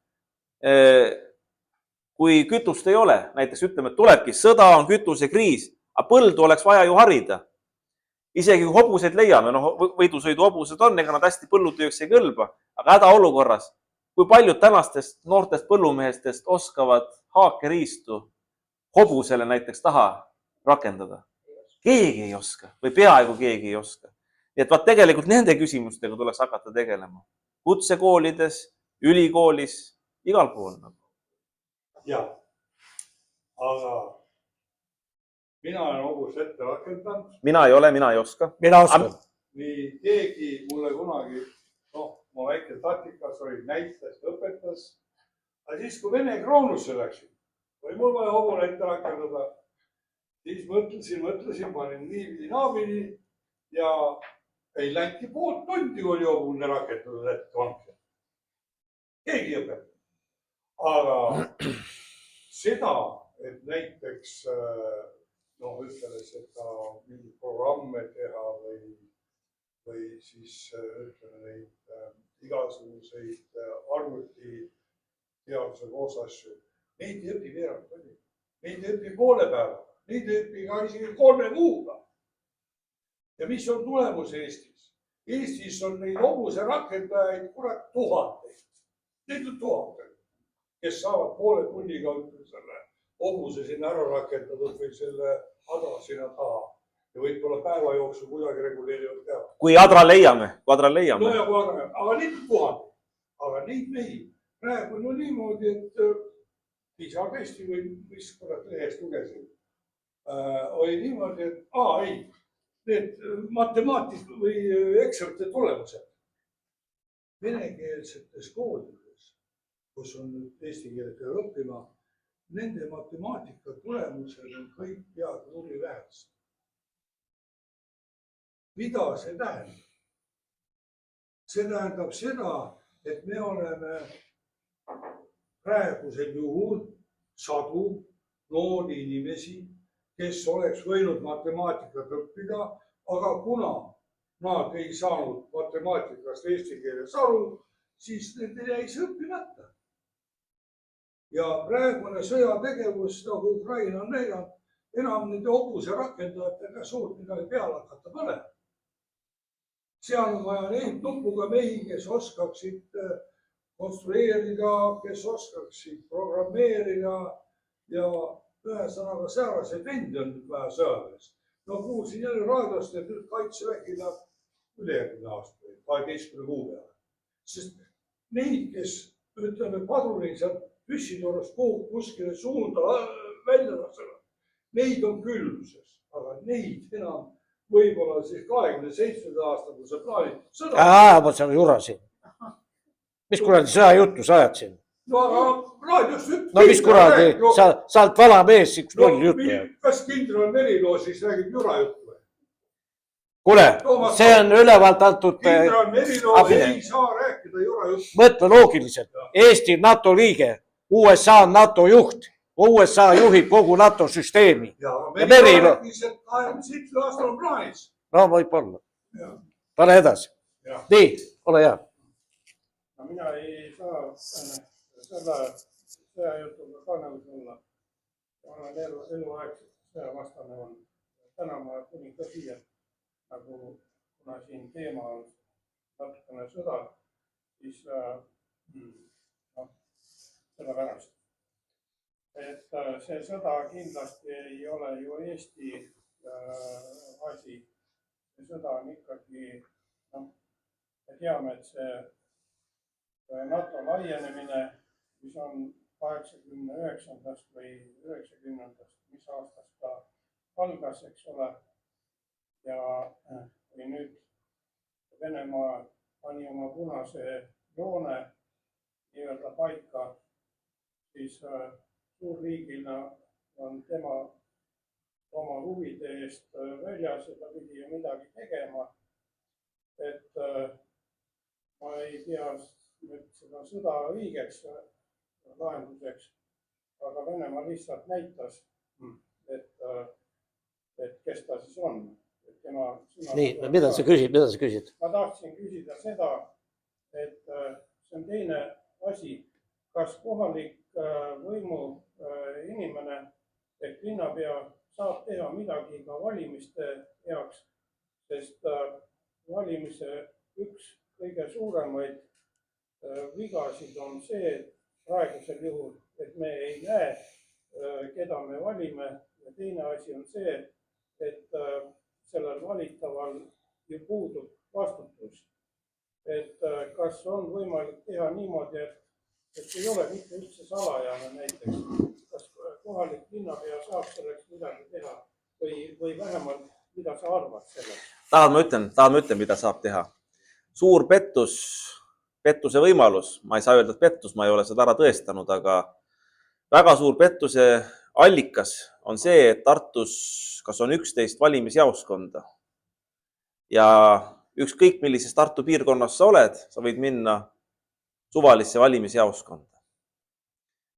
Kui kütust ei ole, näiteks ütleme, et tulebki sõda, on kütusekriis, aga põldu oleks vaja ju harida. Isegi kui hobuseid leiame, võidusõidu hobused on, ega nad hästi põllutööks ei kõlba, aga hädaolukorras, kui paljud tänastest noortest põllumehestest oskavad haakeriistu hobusele näiteks taha rakendada? Keegi ei oska või peaaegu keegi ei oska. Nii et vaat tegelikult nende küsimustega tuleks hakata tegelema. Kutsekoolides, ülikoolis, igal pool. Jah, aga mina olen hobus ette rakendanud. Mina ei ole, mina ei oska. Mina oskan. Nii keegi mulle kunagi, ma väike tatikas oli, näitas, õpetas. Aga siis, kui Vene kroonusse läksin, oli mul vaja hobule ette rakendada. Siis mõtlesin, panin niipidi naabini ja ei läinudki poolt tundi, kui oli hobune rakendatud ette vanke. Keegi õpetab. Aga seda, et näiteks ütleme seda mingi programme teha või siis ütleme neid igasuguseid arvuti teaduse koosasju, neid ei õpi veerand palju. Neid ei õpi poole päeva, neid ei õpi ka isegi 3 kuuga. Ja mis on tulemus Eestis? Eestis on neid hobuse rakendajaid kurat tuhandeid. Neid on tuhandeid, kes saavad poole tunniga selle hobuse sinna ära rakendatud või selle adra sinna taha. Ja võib-olla päeva jooksul kuidagi reguleerivad teha. Kui adra leiame. No ja kui adra, aga neid tuhandeid. Aga neid mehi praegu on niimoodi, et PISA testi või mis kurat lehest lugesin, oli niimoodi, et need matemaatik või eksamite tulemused venekeelsetes koolides, kus on eesti keeles peal õppima, nende matemaatika tulemused on kõik peaaegu nulliväärtused. Mida see tähendab? See tähendab seda, et me oleme praegusel juhul sadu noori inimesi, kes oleks võinud matemaatikat õppida, aga kuna nad ei saanud matemaatikast eesti keeles aru, siis nendel jäi see õppimata. Ja praegune sõjategevus, nagu Ukraina on näidanud, enam nende hobuse rakendajatega suurt midagi peale hakata panema. Seal on vaja neid nupuga mehi, kes oskaksid konstrueerida, kes oskaksid programmeerida ja ühesõnaga säärase vendi on vaja sõjaväest. No kuulsin jälle raadiost, et nüüd kaitsevägi läheb ülejärgmine aasta 12 kuu peale. Sest neid, kes ütleme padruni sealt püssitorust kuskile suunda välja lasema. Neid on külluses, aga neid enam võib-olla siis 27 aasta, kui sa plaanid sõda. Ma saan jurasin. Mis kuradi sõjajuttu sa ajad siin? No aga raadios ütleb. No mis kuradi, sa oled vana mees, üks loll juttu. Kas kindral Merilo siis räägib jura juttu või? Kuule, see on ülevalt antud. Kindral Merilo ei saa rääkida jura juttu. Mõtle loogiliselt. Eesti NATO liige, USA on NATO juht. USA juhib kogu NATO süsteemi. Ja Merilo rääkis, et 27 aastal on plaanis. No võib-olla. Pane edasi. Nii, ole hea. Mina ei saa selle sõjajutuga ka nagu tulla. Ma olen eluaegselt sõjavastane olnud. Täna ma tulin ka siia, nagu kuna siin teema on natukene sõda, siis selle pärast. Et see sõda kindlasti ei ole ju Eesti asi. See sõda on ikkagi, me teame, et see NATO laienemine, mis on 89. või 90. mis aastast ta algas, eks ole. Ja kui nüüd Venemaa pani oma punase joone nii-öelda paika, siis suurriigina on tema oma huvide eest väljas, et ta pidi ju midagi tegema. Et ma ei tea nüüd seda sõda õigeks lahenduseks, aga Venemaa lihtsalt näitas, et kes ta siis on. Nii, mida sa küsid? Ma tahtsin küsida seda, et see on teine asi, kas kohalik võimu inimene ehk linnapea saab teha midagi ka valimiste heaks, sest valimise üks kõige suuremaid vigasid on see, et praegusel juhul, et me ei näe, keda me valime. Ja teine asi on see, et sellel valitaval ju puudub vastutus. Et kas on võimalik teha niimoodi, et ei ole mitte üldse salajane näiteks, kas kohalik linnapea saab selleks midagi teha või vähemalt, mida sa arvad selleks? Tahad ma ütlen, mida saab teha. Suur pettuse võimalus, ma ei saa öelda, et pettus, ma ei ole seda ära tõestanud, aga väga suur pettuse allikas on see, et Tartus kas on 11 valimisjaoskonda ja ükskõik millises Tartu piirkonnas sa oled, sa võid minna suvalisse valimisjaoskonda.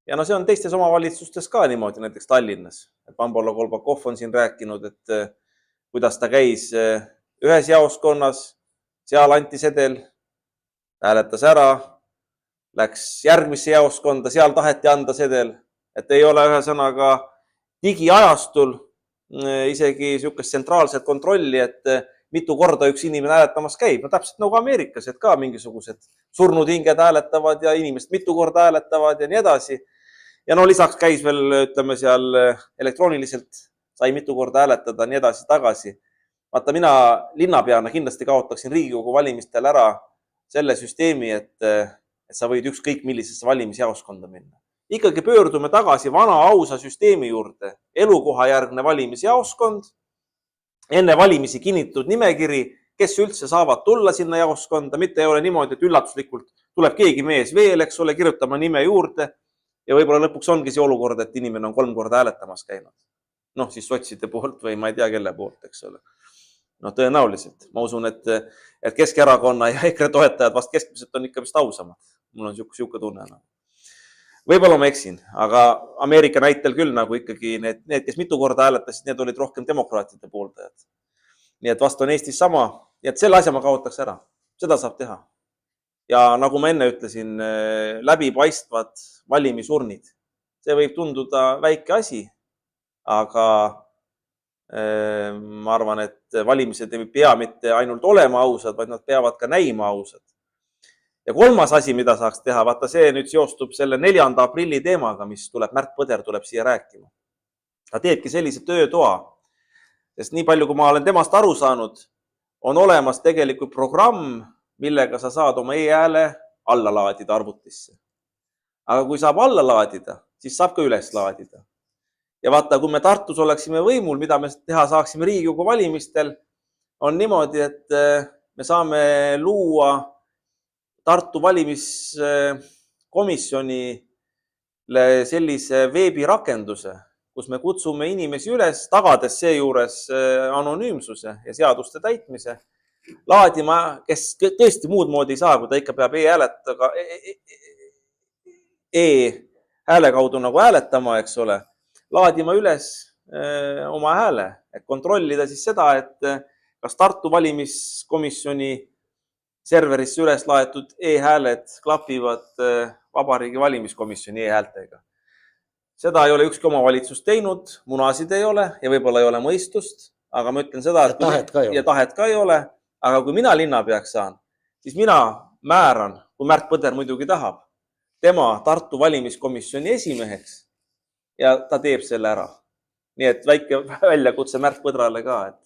Ja no see on teistes omavalitsustes ka niimoodi, näiteks Tallinnas. Pambola Kolbakov on siin rääkinud, et kuidas ta käis ühes jaoskonnas, seal anti sedel, hääletas ära, läks järgmisse jaoskonda, seal taheti anda sedel, et ei ole ühesõnaga digiajastul isegi niisugust tsentraalset kontrolli, et mitu korda üks inimene hääletamas käib. No täpselt nagu Ameerikas, et ka mingisugused surnud hinged hääletavad ja inimesed mitu korda hääletavad ja nii edasi. Ja no lisaks käis veel, ütleme seal elektrooniliselt, sai mitu korda hääletada, nii edasi tagasi. Vaata, mina linnapeana kindlasti kaotaksin Riigikogu valimistel ära selle süsteemi, et sa võid ükskõik millisesse valimisjaoskonda minna. Ikkagi pöördume tagasi vana ausa süsteemi juurde. Elukohajärgne valimisjaoskond, enne valimisi kinnitatud nimekiri, kes üldse saavad tulla sinna jaoskonda, mitte ei ole niimoodi, et üllatuslikult tuleb keegi mees veel, eks ole, kirjutama nime juurde ja võib-olla lõpuks ongi see olukord, et inimene on 3 korda hääletamas käinud. Noh, siis sotside poolt või ma ei tea kelle poolt, eks ole. No tõenäoliselt. Ma usun, et Keskerakonna ja EKRE toetajad vast keskmiselt on ikka vist ausamad. Mul on siuke tunne. Võib-olla ma eksin, aga Ameerika näitel küll nagu ikkagi need, kes mitu korda hääletasid, need olid rohkem demokraatide pooldajad. Nii et vast on Eestis sama. Ja et selle asja ma kaotaks ära. Seda saab teha. Ja nagu ma enne ütlesin, läbipaistvad valimisurnid. See võib tunduda väike asi, aga ma arvan, et valimised ei pea mitte ainult olema ausad, vaid nad peavad ka näima ausad. Ja kolmas asi, mida saaks teha, vaata see nüüd seostub selle 4. aprilli teemaga, mis tuleb, Märt Põder tuleb siia rääkima. Ta teebki sellise töötoa, sest nii palju, kui ma olen temast aru saanud, on olemas tegelikult programm, millega sa saad oma e-hääle alla laadida arvutisse. Aga kui saab alla laadida, siis saab ka üles laadida. ja vaata, kui me Tartus oleksime võimul, mida me teha saaksime Riigikogu valimistel, on niimoodi, et me saame luua Tartu valimiskomisjonile sellise veebirakenduse, kus me kutsume inimesi üles, tagades seejuures anonüümsuse ja seaduste täitmise, laadima, kes tõesti muud moodi ei saa, kui ta ikka peab e-hääle kaudu nagu hääletama, eks ole, laadima üles oma hääle, et kontrollida siis seda, et kas Tartu valimiskomisjoni serverisse üles laetud e-hääled klapivad Vabariigi valimiskomisjoni e-häältega. Seda ei ole ükski omavalitsus teinud, munasid ei ole ja võib-olla ei ole mõistust, aga ma ütlen seda, et tahet ka ei ole, aga kui mina linnapeaks saan, siis mina määran, kui Märt Põder muidugi tahab, tema Tartu valimiskomisjoni esimeheks ja ta teeb selle ära. Nii et väike väljakutse Märt Põdrale ka, et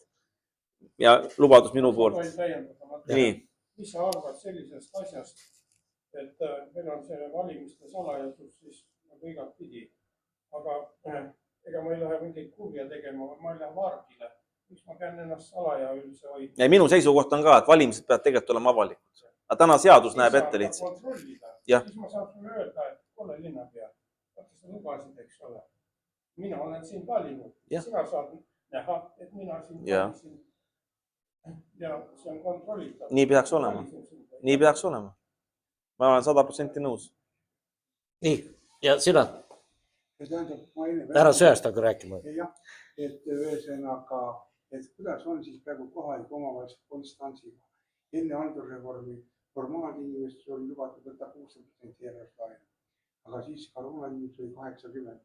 ja lubadus minu poolt. Nii. Mis sa arvad sellisest asjast, et meil on see valimiste salajasus siis nagu igat pidi, aga ega ma ei lähe mingit kurja tegema, ma ei lähe vargile. Miks ma pean ennast salaja üldse hoidma? Ja minu seisukoht on ka, et valimised peavad tegelikult olema avalikud. Aga täna seadus näeb ette lihtsalt. Siis ma saan sulle öelda, et ole linnapea. Vaata sa lubasid, eks ole. Mina olen siin valinud. Sina saad näha, et mina siin valisin. Ja see on kontrollitav. Nii peaks olema. Nii peaks olema. Ma olen 100% nõus. Nii, ja sina? Ära sõjast aga rääkima. Jah, et ühesõnaga, et kuidas on siis praegu kohaliku omavalitsuse konstantsiga. Enne haldusreformi formaalinimestus oli lubatud võtta 60% järjest laenu. Aga siis koroonaliinis oli 80%.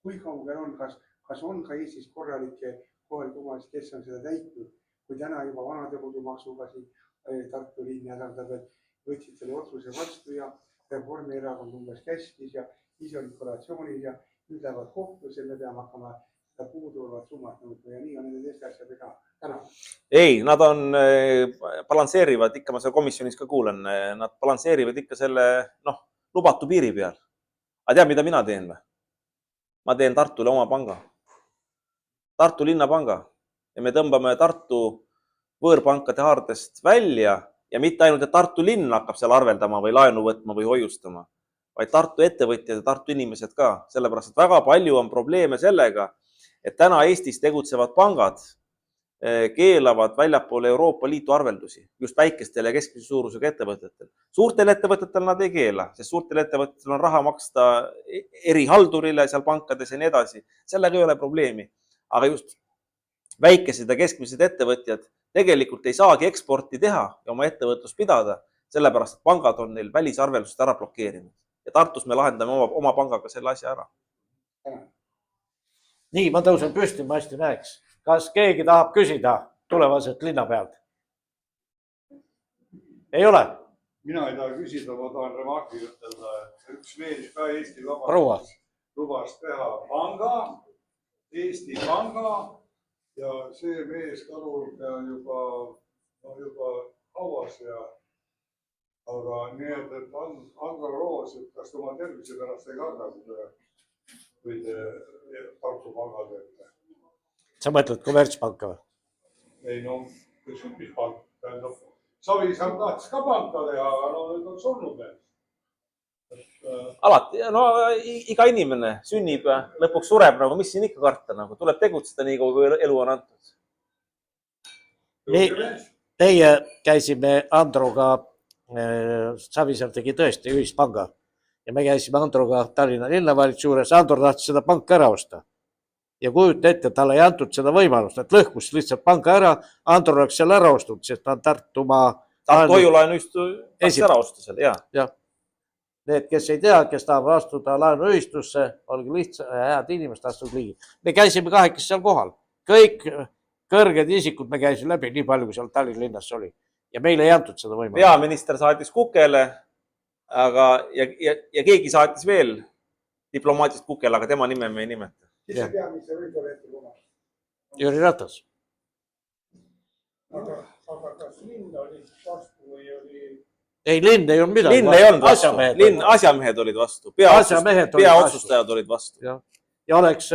Kui kaugel on, kas on ka Eestis korralikke kohaliku omavalitsuse, kes on seda täitnud? Kui täna juba vanadekodumaksuga Tartu linn tähendab, et võtsid selle otsuse vastu ja Reformierakond umbes käskis ja ise olid kollatsioonis ja nüüd lähevad kohtusse, me peame hakkama seda puuduvat summat nõudma ja nii on nende teiste asjadega täna. Ei, nad on, balansseerivad, ikka ma seal komisjonis ka kuulen, nad balansseerivad ikka selle, lubatu piiri peal. Aga tead, mida mina teen või? Ma teen Tartule oma panga. Tartu linnapanga. Ja me tõmbame Tartu võõrpankade haardest välja ja mitte ainult, et Tartu linn hakkab seal arveldama või laenu võtma või hoiustama, vaid Tartu ettevõtjad ja Tartu inimesed ka. Sellepärast, et väga palju on probleeme sellega, et täna Eestis tegutsevad pangad keelavad väljapoole Euroopa Liitu arveldusi, just väikestel ja keskmise suurusega ettevõtetel. Suurtel ettevõtetel nad ei keela, sest suurtel ettevõtetel on raha maksta eri haldurile seal pankades ja nii edasi. Sellega ei ole probleemi. Aga just väikesed ja keskmised ettevõtjad tegelikult ei saagi eksporti teha ja oma ettevõtlust pidada, sellepärast, et pangad on neil välisarveldust ära blokeerinud. Ja Tartus me lahendame oma pangaga selle asja ära. Nii, ma tõusen püsti, ma hästi näeks. Kas keegi tahab küsida tulevaselt linna pealt? Ei ole? Mina ei taha küsida, ma tahan remarki ütelda, et üks mees ka Eesti Vabariigis lubas teha panga, Eesti panga ja see mees kalur on juba hauas ja aga nii, et Andra Roos, et kas oma tervise pärast ei karda, kui te Tartu panga teete? Sa mõtled kommertspanka või? Ei, sügispank. Savisaar tahtis ka panka teha, aga nüüd on surnud veel. Alati, iga inimene sünnib ja lõpuks sureb, nagu mis siin ikka karta, nagu tuleb tegutseda nii, kui elu on antud. Teie käisime Androga, Savisaar tegi tõesti ühispanga ja me käisime Androga Tallinna linnavalitsuse juures. Andro tahtis seda panka ära osta ja kujuta ette, talle ei antud seda võimalust, et lõhkus lihtsalt panka ära. Andro oleks seal ära ostud, sest ta on Tartu hoiulaenuühistu ära osta seal, jah. Need, kes ei tea, kes tahab astuda laenuühistusse, olge lihtsalt head inimest, astunud ligi. Me käisime kahekesi seal kohal. Kõik kõrged isikud me käisime läbi, nii palju kui seal Tallinna linnas oli. Ja meile ei antud seda võimalust. Peaminister saatis Kukele ja keegi saatis veel diplomaatist Kukele, aga tema nime me ei nimeta. Siis see peaminister oli tol hetkel oma? Jüri Ratas. Aga kas linn oli vastu või oli... Ei, linn ei olnud midagi. Linn ei olnud vastu. Asjamehed olid vastu. Peaotsustajad olid vastu. Ja oleks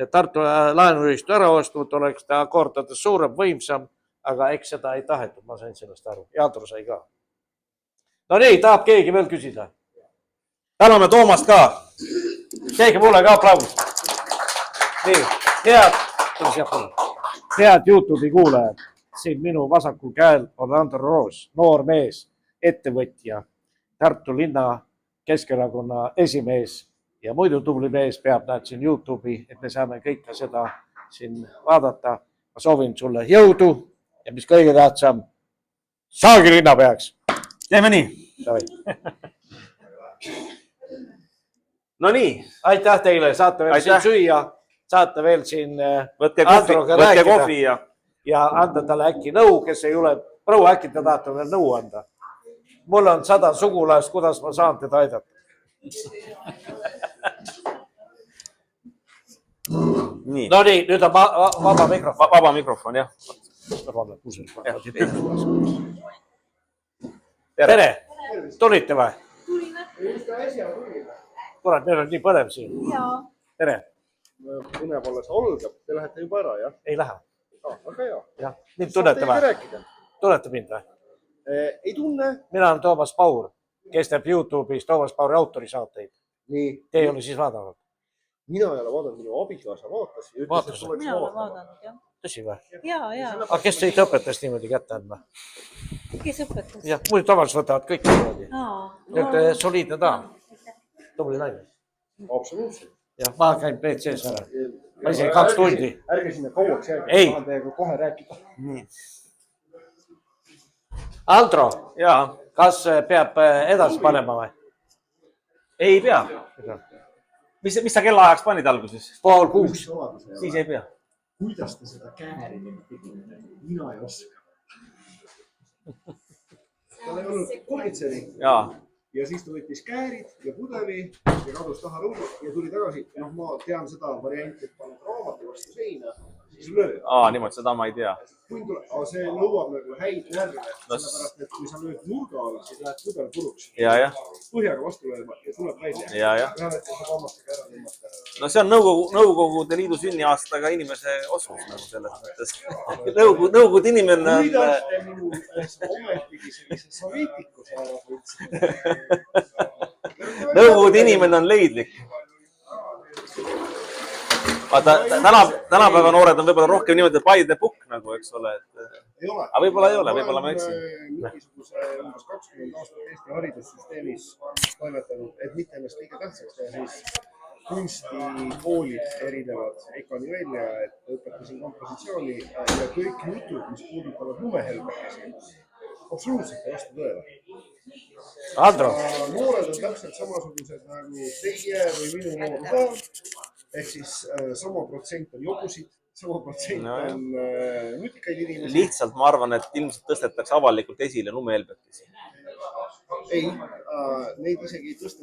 Tartu laenuühistu ära ostnud, oleks ta kordades suurem, võimsam, aga eks seda ei tahetud, ma sain sellest aru. Jadro sai ka. No nii, tahab keegi veel küsida? Täname Toomast ka. Teege mulle ka aplaus. Nii, head YouTube'i kuulajad. Siin minu vasakul käel on Andro Roos, noor mees, ettevõtja, Tartu linna Keskerakonna esimees ja muidu tubli mees peab nad siin YouTube'i, et me saame kõike seda siin vaadata. Ma soovin sulle jõudu ja mis kõige tähtsam, saagi linnapeaks. Teeme nii. No nii. Aitäh teile, saate veel siin süüa, saate veel siin võtke kohvi ja anda talle äkki nõu, kes ei ole, proua äkki ta tahab veel nõu anda. Mul on 100 sugulast, kuidas ma saan teda aidata. Nii. No nii, nüüd on vaba mikrofon. Vaba mikrofon, jah. Tere, tulite või? Kurat, meil on nii põnev siin. Tere. Põnev alles algab, te lähete juba ära, jah? Ei lähe. Aga jah. Mind tunnete või? Tunnete mind või? Ei tunne. Mina olen Toomas Paur, kes teeb YouTube'is Toomas Pauri autorisaateid. Nii. Te ei ole siis vaadanud? Mina ei ole vaadanud, minu abikaasa vaatas. Mina olen vaadanud, jah. Tõsi või? Jaa. Aga kes teid õpetas niimoodi kätte andma? Kes õpetas? Jah, muidu tavaliselt võtavad kõik niimoodi. Nüüd soliidne taam. Tubli naine. Absoluutselt. Jah, ma käin WC-s ära. Ma isegi 2 tundi. Ärge sinna kauaks jääge. Ei. Tahan teiega kohe rääkida. Andro, Jaa. kas peab edasi panema või? Ei pea. Mis sa kellaajaks panid alguses? 5:30. Siis ei pea. Kuidas te seda kääri tegite? Mina ei oska. Tal ei olnud komitseri. Jaa. Ja siis ta võttis käärid ja pudeli ja kadus taha rõudu ja tuli tagasi. Noh, ma tean seda varianti, et paned raamatu vastu seina, siis lööb. Niimoodi, seda ma ei tea. Aga see nõuab nagu häid närve, sellepärast, et kui sa lööd nurga all, siis lähed pudel puruks. Ja. Põhjaga vastu lööma ja tuleb välja. Ja. Ühel hetkel saab hammastega ära tõmmata. No see on Nõukogude Liidu sünniaastaga inimese oskus nagu selles mõttes. Nõukogude inimene on... Kuidas te minu ometigi sellise soveetiku saavad üldse? Nõukogude inimene on leidlik. Vaata, tänapäeva noored on võib-olla rohkem niimoodi by the book nagu, eks ole. Ei ole. Aga võib-olla ei ole, võib-olla ma eksin. Mingisuguse umbes 20 aastat Eesti haridussüsteemis toimetanud, et mitte ennast liiga tähtsaks teha, siis kunstikoolid erinevad ikka nii välja, et õpetasin kompositsiooni ja kõik jutud, mis puudutavad lumehelbekesi, absoluutselt ei vasta tõele. Andro. Noored on täpselt samasugused nagu teie või minu noorus on. Ehk siis sama protsent on jobusid, sama protsent on nutikaid inimesi. Lihtsalt ma arvan, et ilmselt tõstetakse avalikult esile lumehelbekesi. Ei, neid isegi ei tõsteta.